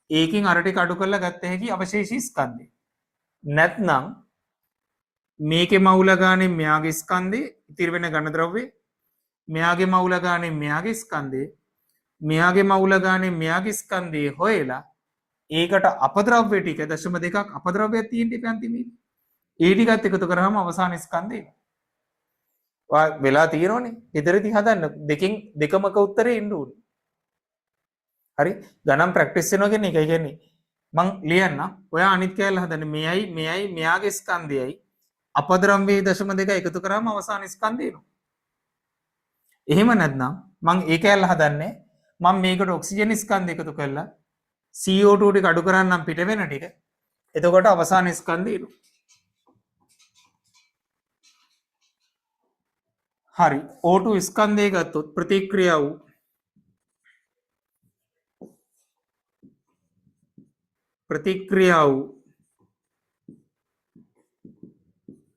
Speaker 1: ඒකෙන් අර ටික අඩු කරලා ගත්ත හැකි අවශේෂී ස්කන්ධය. නැත්නම් මේකේ මවුල ගානේ මෙයාගේ ස්කන්ධේ ඉතිරි වෙන ඝන ද්‍රව්‍ය මෙයාගේ මවුල ගානේ මෙයාගේ ස්කන්ධේ මෙයාගේ මවුල ගානේ මෙයාගේ ස්කන්ධේ හොයලා ඒකට අපද්‍රව්‍ය ටික 0.2ක් අපද්‍රව්‍යයක් තියෙන්න ඉතින් අන්තිමේදී ඒ ටිකත් එකතු කරාම අවසාන ස්කන්ධය වෙලා තියෙනවනේ. ඉදිරියදී හදන්න දෙකමක උත්තරේ එන්න ඕනේ. හරි ගණන් ප්‍රැක්ටිස් වෙනවා කියන්නේ ඒකයි කියන්නේ මං ලියන්න ඔයා අනිත් කෑල්ල හදන්න මෙයයි මෙයාගේ ස්කන්ධයයි අපද්‍රව්‍ය 0.2 එකතු කරාම අවසාන ස්කන්ධය එනවා. එහෙම නැත්නම් මං ඒ කෑල්ල හදන්නේ මම මේකට ඔක්සිජන් ස්කන්ධය එකතු කරලා CO2 ටික අඩු කරන්නම් පිට වෙන ටික. එතකොට අවසාන ස්කන්ධය එනවා. හරි O2 ස්කන්ධය ගත්තොත් ප්‍රතික්‍රියාව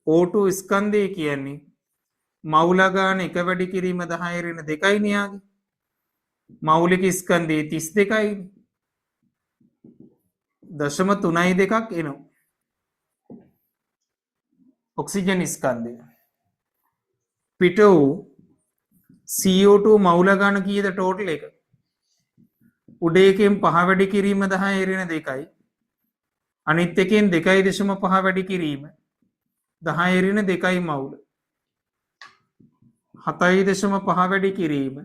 Speaker 1: O2 ස්කන්ධය කියන්නේ මවුල ගාන එක වැඩි කිරීම 10 ඍණ 2යි න්යාගේ. මෞලික ස්කන්ධය 32යි. 0.32ක් එනවා. ඔක්සිජන් ස්කන්ධය පිට වූ CO2 මවුල ගාන කීයද ටෝටල් එක? උඩ එකෙන් 5 වැඩි කිරීම 10 ඍණ 2යි. අනිත් එකෙන් 2.5 වැඩි කිරීම 10 ඍණ 2යි මවුල. 7.5 වැඩි කිරීම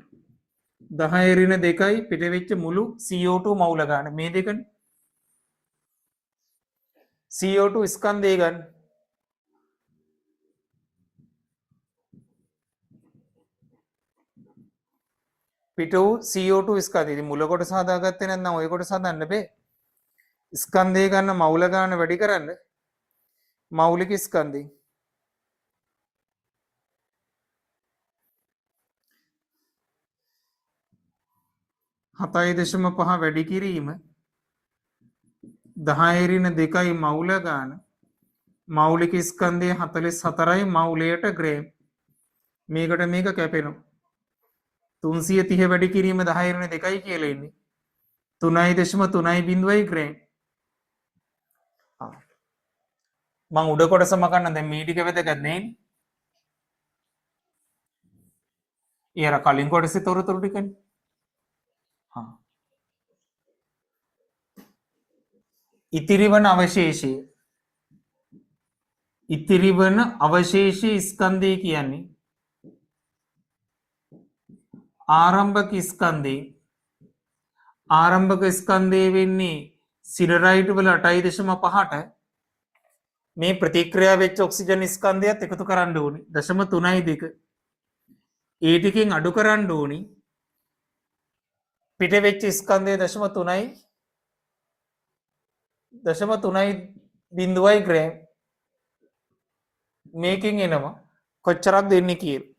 Speaker 1: 10 ඍණ 2යි පිට වෙච්ච මුළු CO2 මවුල ගාන මේ දෙකනේ. CO2 ස්කන්ධය ගන්න. පිට වූ CO2 ස්කන්ධය. ඉතින් මුල කොටස හදාගත්තේ නැත්නම් ඔය කොටස හදන්න බෑ. ස්කන්ධය ගන්න මවුල ගාන වැඩි කරන්න මෞලික ස්කන්ධය 7.5 වැඩි කිරීම 10 ඍණ 2යි මවුල ගාන මෞලික ස්කන්ධය 44යි මවුලයට ග්‍රෑම්. මේකට මේක කැපෙනවා. 330 වැඩි කිරීම 10 ඍණ 2යි කියලා ඉන්නේ 3.3 ග්‍රෑම්. මං උඩ කොටස මකන්න දැන් මේ ටික වැදගත් නෑනේ. ඊයර කලින් කොටසේ තොරතුරු ටිකනේ. ඉතිරිවන අවශේෂයේ ස්කන්ධය කියන්නේ ආරම්භක ස්කන්ධය වෙන්නේ සිරරයිට් වල 8.5ට මේ ප්‍රතික්‍රියා වෙච්ච ඔක්සිජන් ස්කන්ධයත් එකතු කරන්න ඕනේ 0.32. ඒ ටිකෙන් අඩු කරන්න ඕනේ පිට වෙච්ච ස්කන්ධය 0.3 ග්‍රෑම්. මේකෙන් එනවා කොච්චරක් දෙන්නේ කියලා.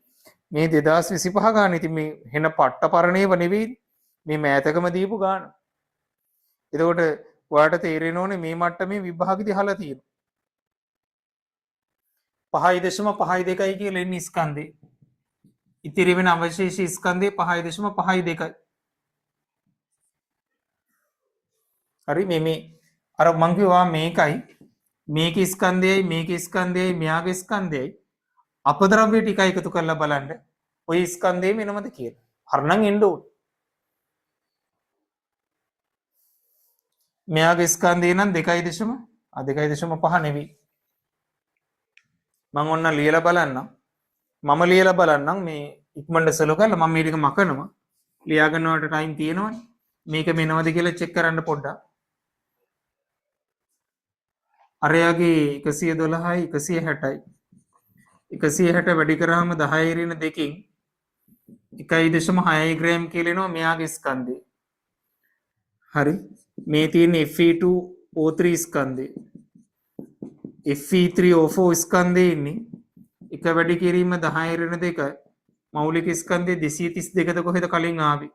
Speaker 1: මේ 2025 ගාන ඉතින් මේ හෙන පට්ට පරණේව නෙවෙයි මේ මෑතකම දීපු ගාන. එතකොට ඔයාලට තේරෙන්න ඕනේ මේ මට්ටමේ විභාගෙදි අහලා තියෙනවා. 5.52 කියලා එන්නේ ස්කන්ධේ. ඉතිරි වෙන අවශේෂ ස්කන්ධේ 5.52. හරි මේ අර මං කිව්වා මේකයි මේකේ ස්කන්ධයයි මෙයාගේ ස්කන්ධයයි අපද්‍රව්‍ය ටික එකතු කරලා බලන්න ඔය ස්කන්ධේ වෙනවද කියලා. හරනම් එන්න ඕනේ. මෙයාගේ ස්කන්ධය නම් 2.5 නෙවෙයි. මම ඔන්න ලියලා බලන්නම්. මම ලියලා බලන්නම් මේ ඉක්මනට සලෝ කරලා මම මේ ටික මකනවා. ලියා ගන්නවට ටයිම් තියෙනවනේ. මේක මෙනවද කියලා චෙක් කරන්න පොඩ්ඩක්. අරයාගේ 112යි 160යි 160 වැඩි කරාම 10 ඍණ 2කින් 1.6 ග්‍රෑම් කියලා එනවා මෙයාගේ ස්කන්ධය. හරි. මේ තියෙන Fe2O3 ස්කන්ධය. Fe3O4 ස්කන්ධයේ ඉන්නේ එක වැඩි කිරීම 10 ඍණ 2යි. මෞලික ස්කන්ධය 232ද කොහෙද කලින් ආවේ.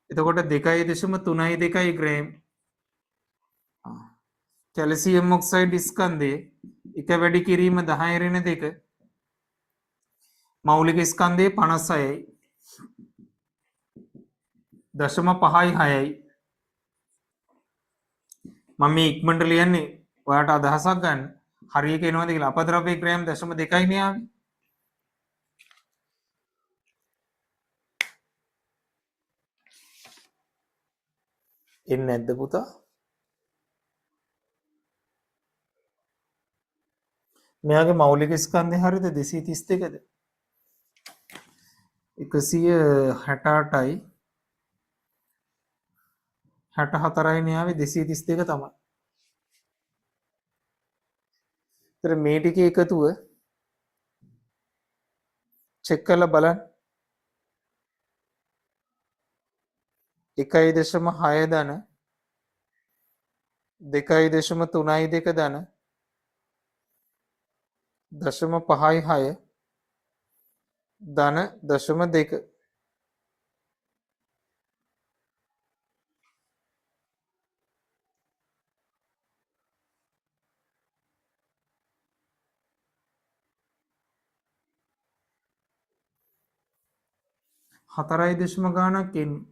Speaker 1: එතකොට 2.32 ග්‍රෑම්. කැල්සියම් ඔක්සයිඩ් ස්කන්ධයේ එක වැඩි කිරීම 10 ඍණ 2 මෞලික ස්කන්ධයේ 56යි 0.56යි. මම මේ ඉක්මනට ලියන්නේ ඔයාට අදහසක් ගන්න. හරියට එනවද කියලා. අපද්‍රව්‍ය ග්‍රෑම් 0.2යි නේ ආවේ. එන්නේ නැද්ද පුතා? මෙයාගේ මෞලික ස්කන්ධය හරියද 232ද? 168යි 64යි නේ ආවේ 232 තමයි. ඒතර මේ ටිකේ එකතුව චෙක් කරලා බලන්න. 1.6 ධන 2.32 ධන 0.56 ධන 0.2 4 දශම ගාණක් එන්නේ.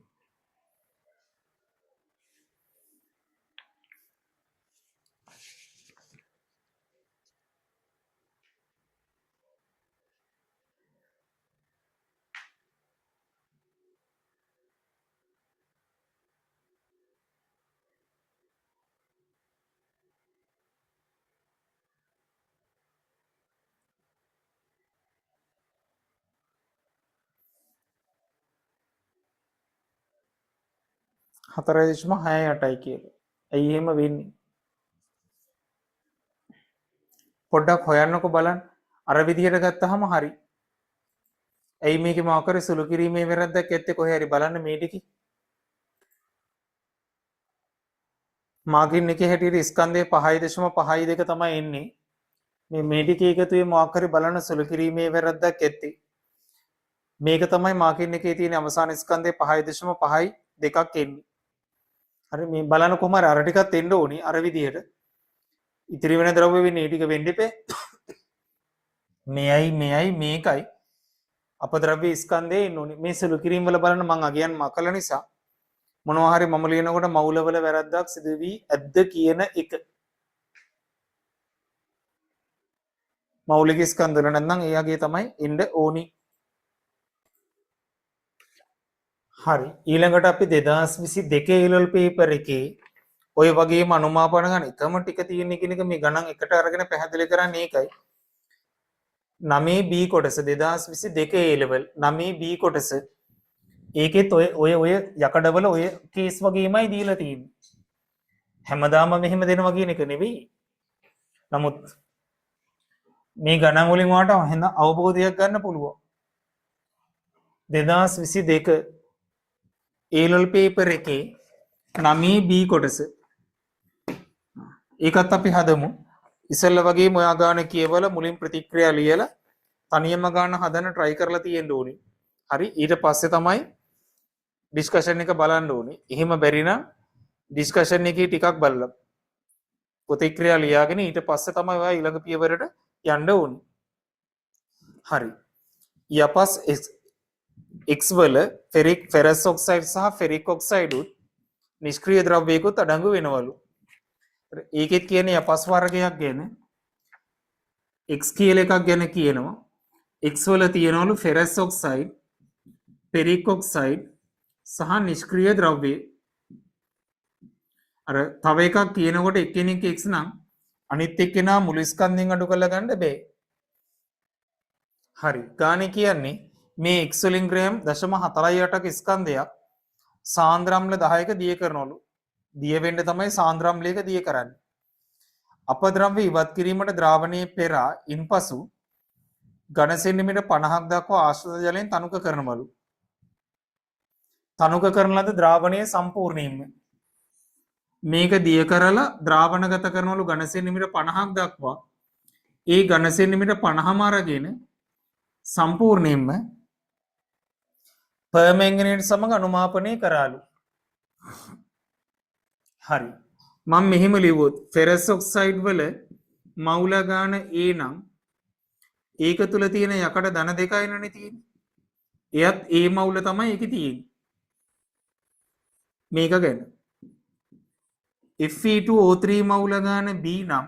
Speaker 1: හතරයි දශම 6.8යි කියලා. ඇයි එහෙම වෙන්නේ? පොඩ්ඩක් හොයන්නකෝ බලන්න. අර විදිහට ගත්තාම හරි. ඇයි මේකේ මාකරේ සුළු කිරීමේ වැරද්දක් ඇත්තේ කොහේ හරි බලන්න මේ ටිකේ. මාගින් එකේ හැටියට ස්කන්ධය 5.52 තමයි එන්නේ. මේ ටිකේ එකතුවේ මාකරේ බලන සුළු කිරීමේ වැරද්දක් ඇත්තේ. මේක තමයි මාකින් එකේ තියෙන අවසාන ස්කන්ධය 5.52ක් එන්නේ. හරි මේ බලන්න කොහමද අර ටිකත් එන්න ඕනි අර විදිහට. ඉතිරි වෙන ද්‍රව්‍ය වෙන්නේ ටික වෙන්න ඉපේ. මෙයයි මේකයි අපද්‍රව්‍ය ස්කන්ධයේ ඉන්න ඕනි. මේ සුළු කිරීම වල බලන්න මම අගයන් මකල නිසා මොනවා හරි මම ලියනකොට මවුලවල වැරද්දක් සිදු වී ඇද්ද කියන එක. මෞලික ස්කන්ධ වල නැත්නම් එයාගේ තමයි එන්න ඕනි. හරි ඊළඟට අපි 2022 ඉලල් පේපර් එකේ ඔය වගේම අනුමාපන ගන්න එකම ටික තියෙන කෙනෙක් මේ ගණන් එකට අරගෙන පැහැදිලි කරන්නේ ඒකයි 9B කොටස 2022 A level 9B කොටස ඒකෙත් ඔය යකඩවල ඔය කේස් වගේමයි දීලා තියෙන්නේ හැමදාම මෙහෙම දෙනවා කියන එක නෙවෙයි නමුත් මේ ගණන් වලින් වාට හඳ අවබෝධයක් ගන්න පුළුවන් 2022 ඒලල් පේපර් එකේ 9B කොටස ඒකත් අපි හදමු ඉස්සෙල්ලා වගේම ඔයා ගාන කියවලා මුලින් ප්‍රතික්‍රියා ලියලා තනියම ගාන හදන්න try කරලා තියෙන්න ඕනේ. හරි ඊට පස්සේ තමයි ඩිස්කෂන් එක බලන්න ඕනේ. එහෙම බැරි නම් ඩිස්කෂන් එකේ ටිකක් බලලා ප්‍රතික්‍රියා ලියාගෙන ඊට පස්සේ තමයි ඔයා ඊළඟ පියවරට යන්න ඕනේ. හරි. යපස් X වල ferrous oxide සහ ferric oxide උත් නිෂ්ක්‍රීය ද්‍රව්‍යයකුත් අඩංගු වෙනවලු. ඒකෙත් කියන්නේ යපස් වර්ගයක් ගැන X කියලා එකක් ගැන කියනවා. X වල තියෙනවලු ferrous oxide, ferric oxide සහ නිෂ්ක්‍රීය ද්‍රව්‍ය. අර තව එකක් කියනකොට එක්කෙනෙක් x නම් අනිත් එක්කෙනා මුළු ස්කන්ධයෙන් අඩු කරලා ගන්න බෑ. හරි. ගානේ කියන්නේ මේ x වලින් ග්‍රෑම් 0.48ක ස්කන්ධයක් සාන්ද්‍රම්ල 10ක දිය කරනවලු. දිය වෙන්න තමයි සාන්ද්‍රම්ලයක දිය කරන්නේ. අපද්‍රව්‍ය ඉවත් කිරීමට ද්‍රාවණයේ පෙර ඉන්පසු ඝන සෙන්ටිමීටර් 50ක් දක්වා ආශ්‍රිත ජලයෙන් තනුක කරනවලු. තනුක කරන ලද ද්‍රාවණයේ සම්පූර්ණයෙන්ම මේක දිය කරලා ද්‍රාවණගත කරනවලු ඝන සෙන්ටිමීටර් 50ක් දක්වා. ඒ ඝන සෙන්ටිමීටර් 50ම අරගෙන සම්පූර්ණයෙන්ම පර්මැංගනේට් සමග අනුමාපනය කරාලු. හරි. මම මෙහෙම ලිව්වොත් ෆෙරස් ඔක්සයිඩ් වල මවුල ගාන A නම් ඒක තුල තියෙන යකඩ ධන දෙකයිනේ තියෙන්නේ. එයත් A මවුල තමයි ඒකේ තියෙන්නේ. මේක ගැන Fe2O3 මවුල ගාන B නම්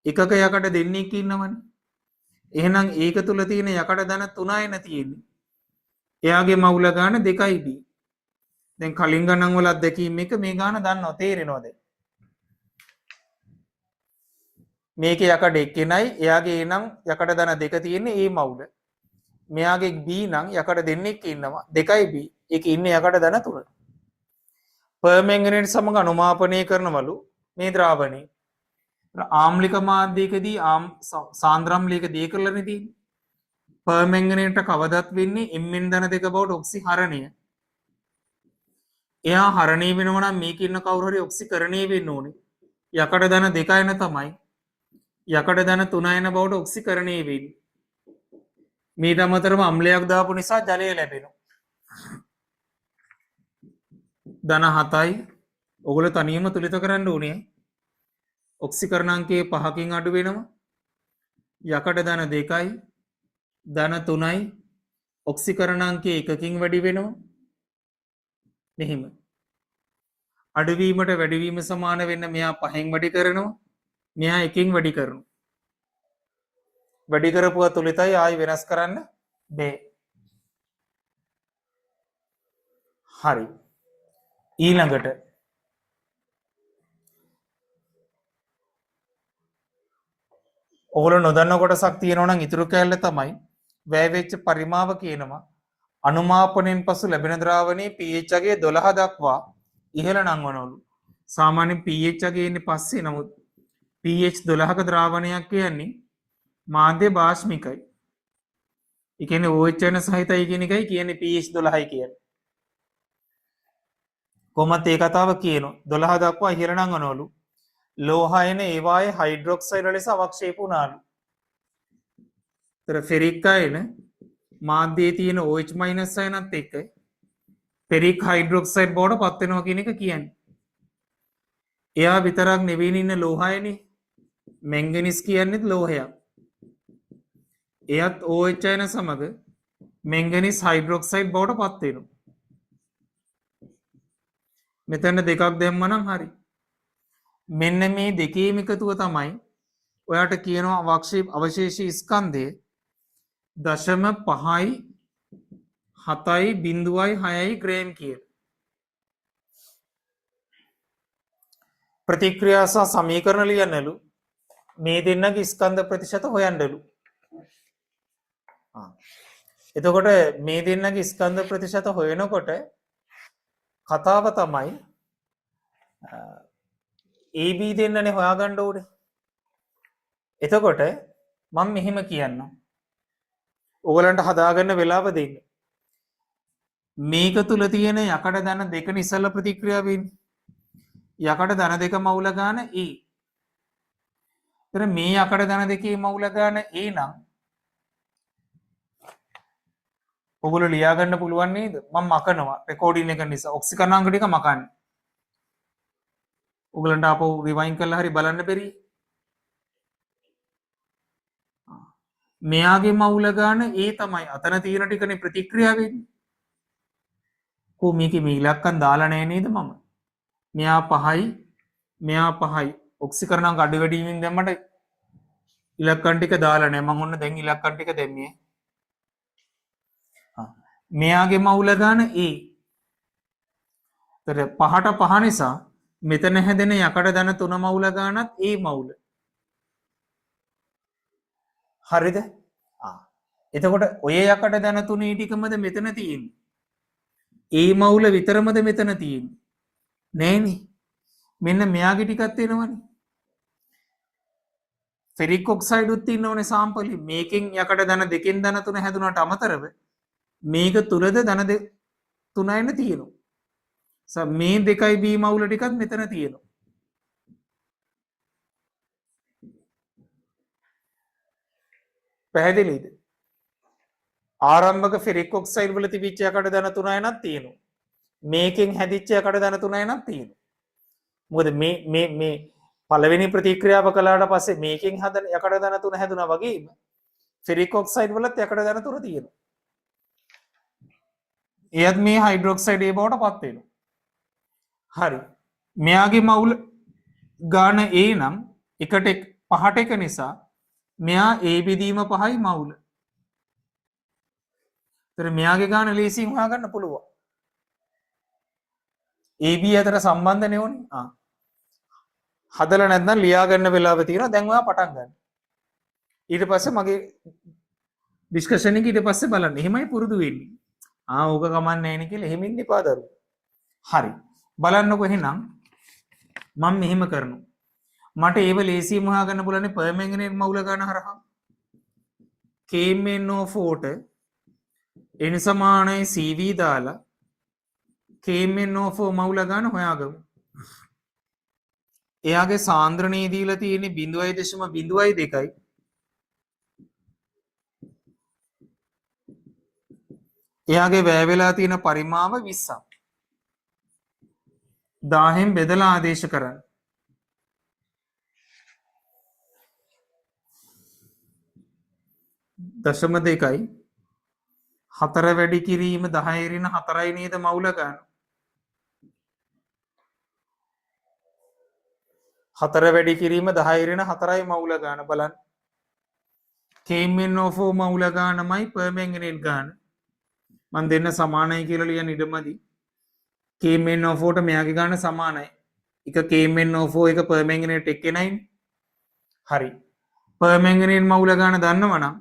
Speaker 1: එකක යකඩ දෙන්නෙක් ඉන්නවනේ. එහෙනම් ඒක තුල තියෙන යකඩ ධන 3යි න තියෙන්නේ. එයාගේ මවුල ගාන 2යි B. දැන් කලින් ගණන් වල අත්දැකීම් එක මේ ගාන දන්නව තේරෙනවද? මේකේ යකඩ එක්කෙනයි එයාගේ A නම් යකඩ ධන 2 තියෙන්නේ A මවුල. මෙයාගේ B නම් යකඩ දෙන්නෙක් ඉන්නවා 2යි B. ඒකේ ඉන්නේ යකඩ ධන 3. පර්මැංගනේට් සමග අනුමාපනය කරනවලු මේ ද්‍රාවණය. ආම්ලික මාධ්‍යයකදී සාන්ද්‍රම්ලයක දී කරලානේ තියෙන්නේ. පර්මැංගනේට් කවදත් වෙන්නේ Mn ධන 2 බවට ඔක්සිහරණය. එයා හරණය වෙනවා නම් මේක ඉන්න කවුරු හරි ඔක්සිකරණය වෙන්න ඕනේ. යකඩ ධන 2යින තමයි යකඩ ධන 3යින බවට ඔක්සිකරණය වෙන්නේ. මේ අතරම අම්ලයක් දාපු නිසා ජලය ලැබෙනවා. ධන 7යි ඔගොල්ලෝ තනියම තුලිත කරන්න ඕනේ. ඔක්සිකරණාංකයේ 5කින් අඩු වෙනවා. යකඩ ධන 2යි ධන 3යි ඔක්සිකරණාංකයේ 1කින් වැඩි වෙනවා. මෙහිම අඩුවීමට වැඩිවීම සමාන වෙන්න මෙයා 5න් වැඩි කරනවා. මෙයා 1කින් වැඩි කරනවා. වැඩි කරපුවා තුලිතයි ආයි වෙනස් කරන්න බෑ. හරි. ඊළඟට ඔගොල්ලෝ නොදන්න කොටසක් තියෙනවා නම් ඉතුරු කැලල තමයි වැය වෙච්ච පරිමාව කියනවා. අනුමාපනයෙන් පසු ලැබෙන ද්‍රාවණයේ pH අගය 12 දක්වා ඉහළ නංවනවලු. සාමාන්‍යයෙන් pH අගය ඉන්නේ පස්සේ නමුත් pH 12ක ද්‍රාවණයක් කියන්නේ මාධ්‍ය භාෂ්මිකයි. ඒ කියන්නේ OH යන සහිතයි කියන එකයි කියන්නේ pH 12යි කියන්නේ. කොහොමද ඒ කතාව කියනවා 12 දක්වා ඉහළ නංවනවලු. ලෝහයන ඒවායේ හයිඩ්‍රොක්සයිඩ් ලෙස අවක්ෂේප වුණාලු. තර ෆෙරික් අයන මාධ්‍යයේ තියෙන OH- අයනත් එක්ක ෆෙරික් හයිඩ්‍රොක්සයිඩ් බවට පත් වෙනවා කියන එක කියන්නේ. එයා විතරක් නෙවෙයි ඉන්න ලෝහයනේ. මැංගනීස් කියන්නේත් ලෝහයක්. එයත් OH අයන සමග මැංගනීස් හයිඩ්‍රොක්සයිඩ් බවට පත් වෙනවා. මෙතන දෙකක් දැම්මනම් හරි. මෙන්න මේ දෙකේම එකතුව තමයි ඔයාට කියනවා අවශේෂී ස්කන්ධය 0.5යි 7යි 0.6යි ග්‍රෑම් කියන. ප්‍රතික්‍රියා සහ සමීකරණ ලියන්නලු මේ දෙන්නගේ ස්කන්ධ ප්‍රතිශත හොයන්නලු. එතකොට මේ දෙන්නගේ ස්කන්ධ ප්‍රතිශත හොයනකොට කතාව තමයි AB දෙන්නනේ හොයාගන්න ඕනේ. එතකොට මම මෙහෙම කියන්නම්. ඕගලන්ට හදාගන්න වෙලාව දෙන්න. මේක තුල තියෙන යකඩ ධන දෙක නිසල ප්‍රතික්‍රියාව වෙන්නේ. යකඩ ධන දෙක මවුල ගාන A. එතන මේ යකඩ ධන දෙකේ මවුල ගාන A නම් ඔගොල්ලෝ ලියා ගන්න පුළුවන් නේද? මම මකනවා රෙකෝඩින් එක නිසා ඔක්සිකරණාංක ටික මකන්නේ. ඔගලන්ට ආපහු රිවයින් කරලා හරි බලන්න බැරි. මෙයාගේ මවුල ගාන ඒ තමයි අතන තියෙන ටිකනේ ප්‍රතික්‍රියාව වෙන්නේ. කො මේකේ මේ ඉලක්කම් දාලා නැහැ නේද මම? මෙයා 5යි මෙයා 5යි ඔක්සිකරණාංක අඩු වැඩි වීමෙන් දැම්මට ඉලක්කම් ටික දාලා නැහැ. මම ඔන්න දැන් ඉලක්කම් ටික දැම්මේ. මෙයාගේ මවුල ගාන A තර පහට පහ නිසා මෙතන හැදෙන යකඩ ධන 3 මවුල ගානත් ඒ මවුල. හරිද? එතකොට ඔය යකඩ ධන 3 ටිකමද මෙතන තියෙන්නේ. ඒ මවුල විතරමද මෙතන තියෙන්නේ. නෑනේ. මෙන්න මෙයාගේ ටිකක් තියෙනවනේ. ෆෙරික් ඔක්සයිඩ් උත් තියෙනවනේ සාම්පලෙ. මේකෙන් යකඩ ධන දෙකෙන් ධන 3 හැදුනට අමතරව මේක තුලද ධන 3යින් තියෙනවා. මේ දෙකයි B මවුල ටිකත් මෙතන තියෙනවා. පැහැදිලිද? ආරම්භක ෆෙරික් ඔක්සයිඩ් වල තිබිච්ච යකඩ ධන 3යින්ක් තියෙනවා. මේකෙන් හැදිච්ච යකඩ ධන 3යින්ක් තියෙනවා. මොකද මේ පළවෙනි ප්‍රතික්‍රියාව කළාට පස්සේ මේකෙන් හදන යකඩ ධන 3 හැදුනා වගේම ෆෙරික් ඔක්සයිඩ් වලත් යකඩ ධන 3 තියෙනවා. එයත් මේ හයිඩ්‍රොක්සයිඩ් ඒ බවට පත් වෙනවා. හරි. මෙයාගේ මවුල ගාන A නම් එකට 5ට 1 නිසා මෙයා A බෙදීම 5යි මවුල. ඒතර මෙයාගේ ගාන ලේසියෙන් හොයාගන්න පුළුවන්. AB අතර සම්බන්ධ නෙවනේ. හදලා නැත්නම් ලියා ගන්න වෙලාව තියෙනවා. දැන් ඔයා පටන් ගන්න. ඊට පස්සේ මගේ ඩිස්කෂන් එක ඊට පස්සේ බලන්න. එහෙමයි පුරුදු වෙන්නේ. ඕක කමන්නේ නැහැ නේ කියලා එහෙම ඉන්න එපා දරුවෝ. හරි. බලන්නකො එහෙනම් මම මෙහෙම කරනවා. මට ඒව ලේසියෙන් හොයාගන්න පුළුවන් පර්මැංගනේට් මවුල ගන්න හරහා. KMnO4ට n සමානයි CV දාලා KMnO4 මවුල ගන්න හොයාගමු. එයාගේ සාන්ද්‍රණයේ දීලා තියෙන්නේ 0.02යි. එයාගේ වැය වෙලා තියෙන පරිමාව 20ක්. 1000න් බෙදලා ආදේශ කරන්න. දශම 2යි 4 වැඩි කිරීම 10 ඍණ 4යි නේද මවුල ගන්න. 4 වැඩි කිරීම 10 ඍණ 4යි මවුල ගන්න බලන්න. KMnO4 මවුල ගන්නමයි පර්මැංගනේට් ගන්න. මම දෙන්න සමානයි කියලා ලියන්න ඉඩමදි. KMnO4ට මෙයාගේ ගන්න සමානයි. එක KMnO4 එක පර්මැංගනේට් එක්කෙනයි. හරි. පර්මැංගනේට් මවුල ගන්න දන්නවනම්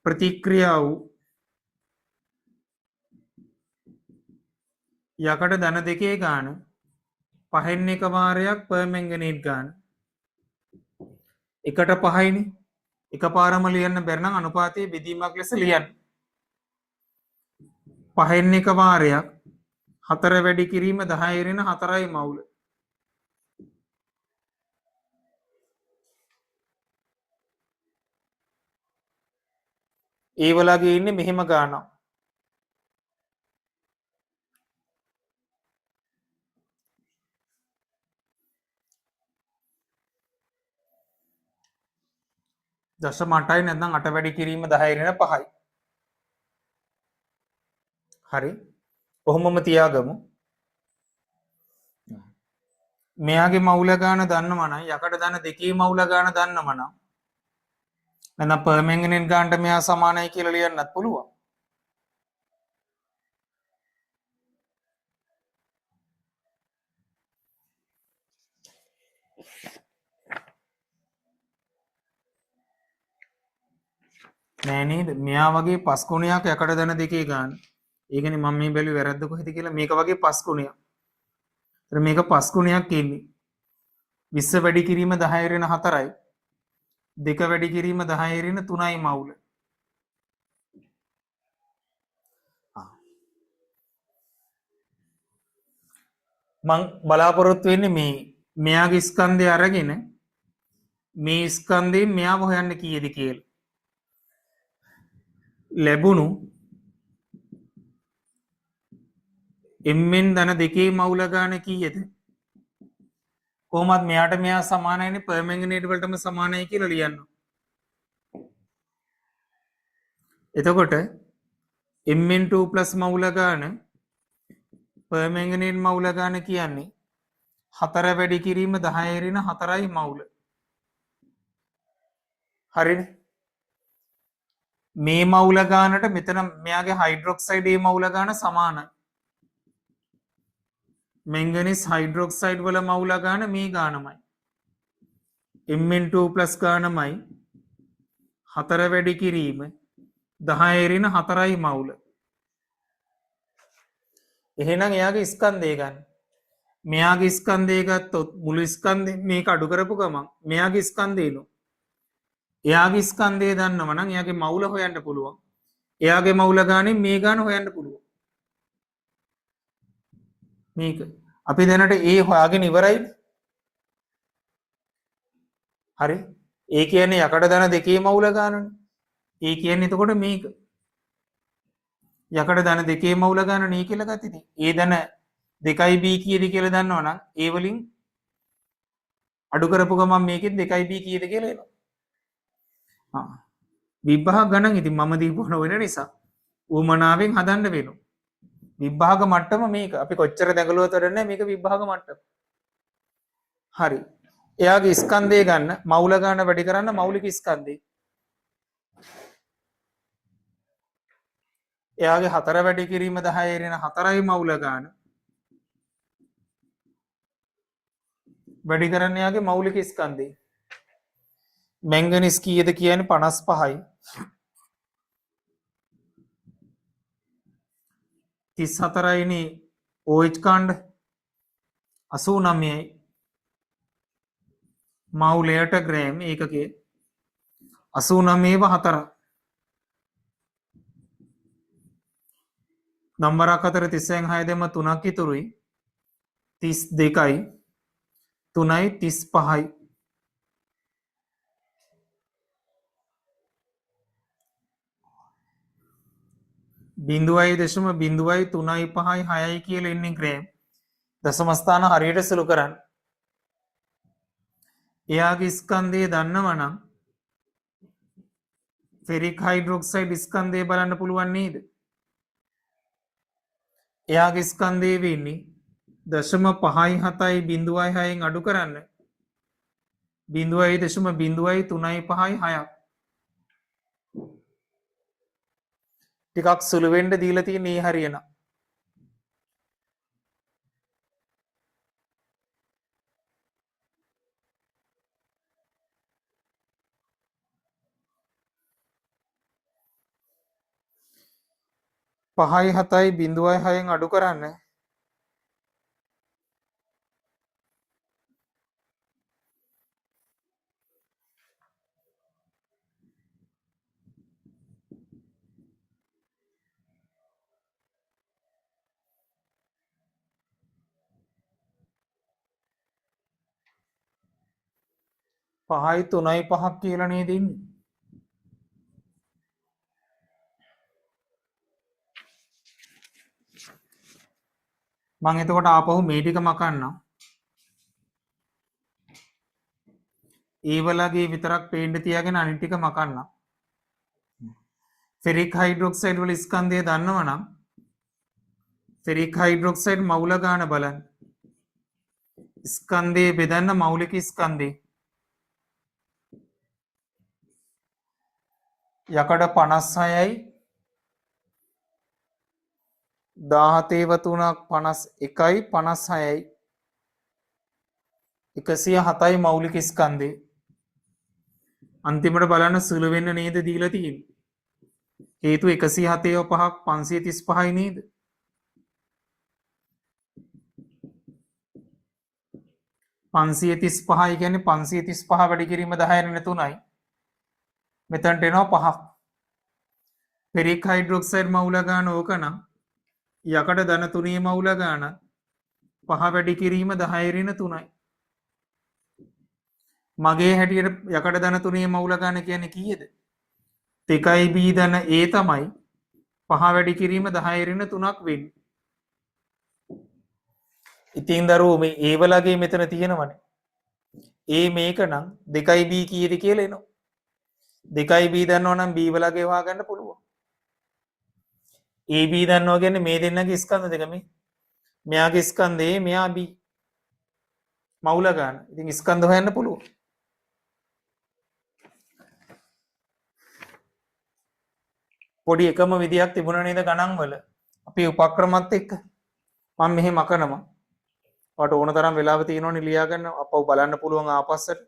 Speaker 1: ප්‍රතික්‍රියාව යකඩ ධන දෙකේ ගාන 5න් 1 වාරයක් පර්මැංගනේට් ගාන. එකට 5යිනේ. එකපාරම ලියන්න බැරි නම් අනුපාතයේ බෙදීමක් ලෙස ලියන්න. 5න් 1 වාරයක් 4 වැඩි කිරීම 10 ඍණ 4යි මවුල. ඒ වලගේ ඉන්නේ මෙහෙම ගානක්. දශම 8යි නැත්නම් 8 වැඩි කිරීම 10 ඍණ 5යි. හරි. කොහොමම තියාගමු. මෙයාගේ මවුල ගාන දන්නවනම් යකඩ ධන දෙකේ මවුල ගාන දන්නවනම් නැත්නම් පර්මැංගනේට් ගානට මෙයා සමානයි කියලා ලියන්නත් පුළුවන්. නෑ නේද? මෙයා වගේ 5 ගුණයක් යකඩ ධන දෙකේ ගාන. ඒ කියන්නේ මම මේ බැලුවේ වැරද්ද කොහෙද කියලා. මේක වගේ 5 ගුණයක්. ඒතර මේක 5 ගුණයක් ඉන්නේ. 20 වැඩි කිරීම 10 ඍණ 4යි. 2 වැඩි කිරීම 10 ඍණ 3යි මවුල. මං බලාපොරොත්තු වෙන්නේ මෙයාගේ ස්කන්ධය අරගෙන මේ ස්කන්ධයෙන් මෙයාව හොයන්න කීයද කියලා. ලැබුණු mn ධන දෙකේ මවුල ගාන කීයද? කොහොමත් මෙයාට මෙයා සමානයිනේ පර්මැංගනේට් වලටම සමානයි කියලා ලියන්න. එතකොට mn2 මවුල ගාන පර්මැංගනේට් මවුල ගාන කියන්නේ 4 වැඩි කිරීම 10 ඍණ 4යි මවුල. හරිනේ. මේ මවුල ගානට මෙතන මෙයාගේ හයිඩ්‍රොක්සයිඩ් ඒ මවුල ගාන සමානයි. මැංගනීස් හයිඩ්‍රොක්සයිඩ් වල මවුල ගාන මේ ගානමයි. Mn2+ ගානමයි 4 වැඩි කිරීම 10 ඍණ 4යි මවුල. එහෙනම් එයාගේ ස්කන්ධය ගන්න. මෙයාගේ ස්කන්ධය ගත්තොත් මුළු ස්කන්ධේ මේක අඩු කරපු ගමන් මෙයාගේ ස්කන්ධේලු. එයාගේ ස්කන්ධය දන්නව නම් එයාගේ මවුල හොයන්න පුළුවන්. එයාගේ මවුල ගානේ මේ ගාන හොයන්න පුළුවන්. මේක අපි දැනට ඒ හොයාගෙන ඉවරයිද? හරි. ඒ කියන්නේ යකඩ දන දෙකේ මවුල ගානනේ. ඒ කියන්නේ එතකොට මේක යකඩ දන දෙකේ මවුල ගාන නේ කියලා ගත්තේ. ඒ දන 2b කීයද කියලා දන්නවනම් ඒ වලින් අඩු කරපු ගමන් මේකෙන් 2b කීයද කියලා එනවා. විභාග ගණන් ඉතින් මම දීපු වෙන නිසා උමනාවෙන් හදන්න වෙනවා. විභාග මට්ටම මේක. අපි කොච්චර දැඟලුවත් වැඩන්නේ මේක විභාග මට්ටම. හරි. එයාගේ ස්කන්ධය ගන්න මවුල ගන්න වැඩි කරන්න මෞලික ස්කන්ධය. එයාගේ 4 වැඩි කිරීම 10 ඍණ 4යි මවුල ගන්න. වැඩි කරන්න එයාගේ මෞලික ස්කන්ධය. මැංගනීස් කීයද කියන්නේ 55යි. 34යි නේ OH කාණ්ඩ 89යි. මවුලයට ග්‍රෑම් ඒකකයේ 89ව 4. නම්බරක් අතර 36න් 6 දෙම 3ක් ඉතුරුයි 32යි 3යි 35යි. බිඳුවයි දශම බිඳුවයි 3යි 5යි 6යි කියලා ඉන්නේ ග්‍රෑම්. දශම ස්ථාන හරියට සුළු කරන්න. එයාගේ ස්කන්ධය දන්නවනම් ෆෙරික් හයිඩ්‍රොක්සයිඩ් ස්කන්ධය බලන්න පුළුවන් නේද? එයාගේ ස්කන්ධය වෙන්නේ 0.5යි 7යි 0.6න් අඩු කරන්න 0.0යි 3යි 5යි 6ක්. ටිකක් සුළු වෙන්න දීලා තියෙන මේ හරියන. පහයි 7යි 0.6න් අඩු කරන්න 5යි 3යි 5ක් කියලා නේද ඉන්නේ? මම එතකොට ආපහු මේ ටික මකන්නම්. ඒ වලගේ විතරක් පේන්න තියාගෙන අනිත් ටික මකන්නම්. ෆෙරික් හයිඩ්‍රොක්සයිඩ් වල ස්කන්ධය දන්නවනම් ෆෙරික් හයිඩ්‍රොක්සයිඩ් මවුල ගාන බලන්න. ස්කන්ධය බෙදන්න මෞලික ස්කන්ධය. යකඩ 56යි 17 වතුනක් 51යි 56යි 107යි මෞලික ස්කන්ධය. අන්තිමට බලන්න සුළු වෙන්න නේද දීලා තියෙන්නේ. හේතු 107ව 5ක් 535යි නේද? පන්සිය 35 කියන්නේ 535 වැඩි කිරීම 10 ඍණ 3යි. මෙතනට එනවා 5ක්. ෆෙරික් හයිඩ්‍රොක්සයිඩ් මවුල ගන්න ඕක නම් යකඩ ධන 3 මවුල ගන්න 5 වැඩි කිරීම 10 ඍණ 3යි. මගේ හැටියට යකඩ ධන 3 මවුල ගන්න කියන්නේ කීයද? 2යි b ධන a තමයි 5 වැඩි කිරීම 10 ඍණ 3ක් වෙන්නේ. ඉතින් දරුවෝ මේ a වලගේ මෙතන තියෙනවනේ. a මේක නම් 2යි b කීයද කියලා එනවා. 2යි b දන්නවා නම් b වලගේ හොයාගන්න පුළුවන්. AB දන්නවා කියන්නේ මේ දෙන්නගේ ස්කන්ධ දෙක මේ. මෙයාගේ ස්කන්ධේ මෙයා B. මවුල ගන්න. ඉතින් ස්කන්ධ හොයන්න පුළුවන්. පොඩි එකම විදියක් තිබුණා නේද ගණන් වල. අපි උපක්‍රමත් එක්ක මම මෙහෙම අකනවා. ඔයාලට ඕන තරම් වෙලාව තියෙනවනේ ලියා ගන්න අපව බලන්න පුළුවන් ආපස්සට.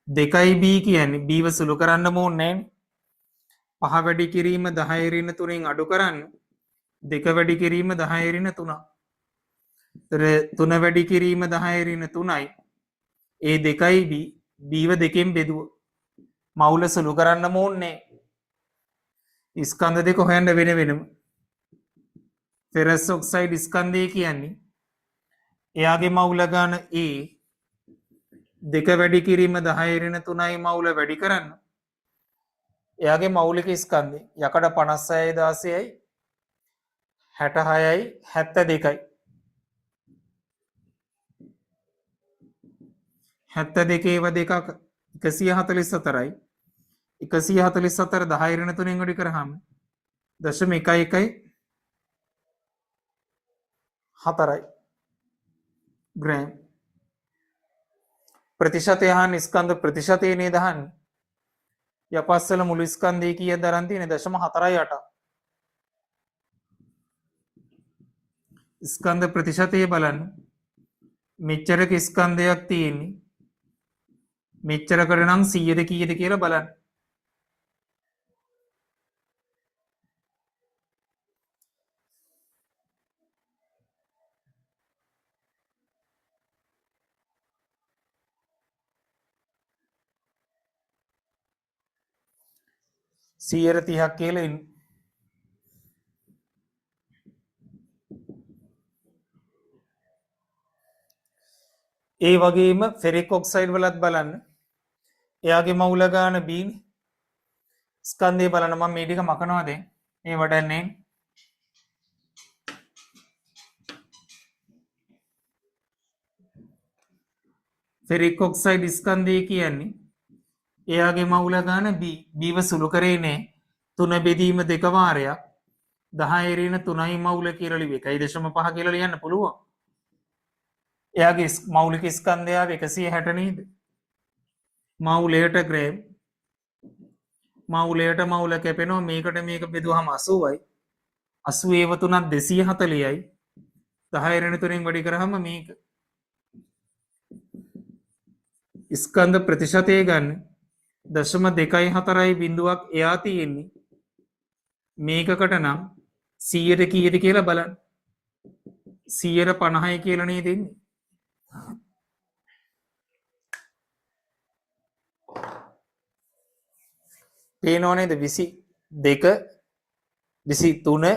Speaker 1: 2b කියන්නේ b ව සුළු කරන්න ඕනේ නැහැ. 5 වැඩි කිරීම 10 ඍණ 3න් අඩු කරන්න. 2 වැඩි කිරීම 10 ඍණ 3. ඒතර 3 වැඩි කිරීම 10 ඍණ 3යි. ඒ 2යි b ව දෙකෙන් බෙදුව. මවුල සුළු කරන්න ඕනේ. ස්කන්ධ දෙක හොයන්න වෙන වෙනම. ෆෙරස් ඔක්සයිඩ් ස්කන්ධය කියන්නේ එයාගේ මවුල ගන්න A 2 වැඩි කිරීම 10 ඍණ 3යි මවුල වැඩි කරන්න. එයාගේ මෞලික ස්කන්ධය යකඩ 56යි 16යි 66යි 72යි 72 ඒව දෙකක් 144යි 144 10 ඍණ 3න් වැඩි කරාම 0.11 4යි ග්‍රෑම් ප්‍රතිශතය හා ස්කන්ධ ප්‍රතිශතය නේද අහන්නේ. යපස්සල මුළු ස්කන්ධය කීයද දරන් තියෙන්නේ 0.48. ස්කන්ධ ප්‍රතිශතය බලන්න. මෙච්චරක ස්කන්ධයක් තියෙන්නේ. මෙච්චරකට නම් 100ද කීයද කියලා බලන්න. සියයට 30ක් කියලා ඉන්න. ඒ වගේම ෆෙරික් ඔක්සයිඩ් වලත් බලන්න. එයාගේ මවුල ගාන B ස්කන්ධය බලන්න මම මේ ටික මකනවා දැන්. මේ වඩන්නේ ෆෙරික් ඔක්සයිඩ් ස්කන්ධය කියන්නේ එයාගේ මවුල ගාන B ව සුළු කරේ නෑ 3 බෙදීම 2 වාරයක් 10 ඍණ 3යි මවුල කියලා ලිව්වේ 1.5 කියලා ලියන්න පුළුවන්. එයාගේ මෞලික ස්කන්ධය 160 නේද? මවුලයට ග්‍රෑම් මවුලයට මවුල කැපෙනවා මේකට මේක බෙදුවහම 80යි 80 ඒව තුනක් 240යි 10 ඍණ 3න් වැඩි කරාම මේක ස්කන්ධ ප්‍රතිශතය ගන්න 0.24යි බිඳුවක් එයා තියෙන්නේ මේකකට නම් 100ට කීයද කියලා බලන්න 150යි කියලා නේද ඉන්නේ. පේනව නේද 22 23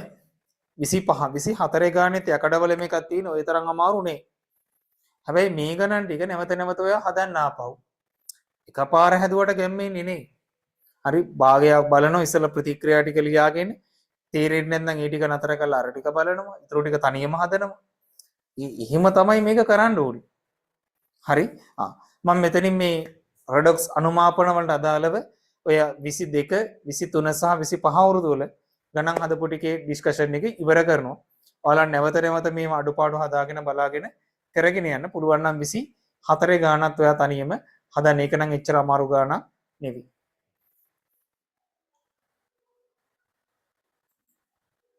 Speaker 1: 25 24 ගානෙත් යකඩවල මේකක් තියෙන ඔය තරම් අමාරු නේ. හැබැයි මේ ගණන් ටික නැවත නැවත ඔයා හදන්න ආපහු. එකපාර හැදුවට ගැම්මෙන්නේ නේ. හරි භාගයක් බලනවා ඉස්සෙල්ලා ප්‍රතික්‍රියා ටික ලියාගෙන තේරෙන්නේ නැත්නම් ඒ ටික නතර කරලා අර ටික බලනවා. ඊටු ටික තනියම හදනවා. එහෙම තමයි මේක කරන්න ඕනේ. හරි. මම මෙතනින් මේ රෙඩොක්ස් අනුමාපන වලට අදාළව ඔය 22 23 සහ 25 අවුරුදු වල ගණන් හදපු ටිකේ ඩිස්කෂන් එක ඉවර කරනවා. ඔයාලා නැවත නැවත මේ අඩුපාඩු හදාගෙන බලාගෙන කරගෙන යන්න පුළුවන් නම් 24 ගානක් ඔයා තනියම හදන්න. ඒක නම් එච්චර අමාරු ගානක් නෙවෙයි.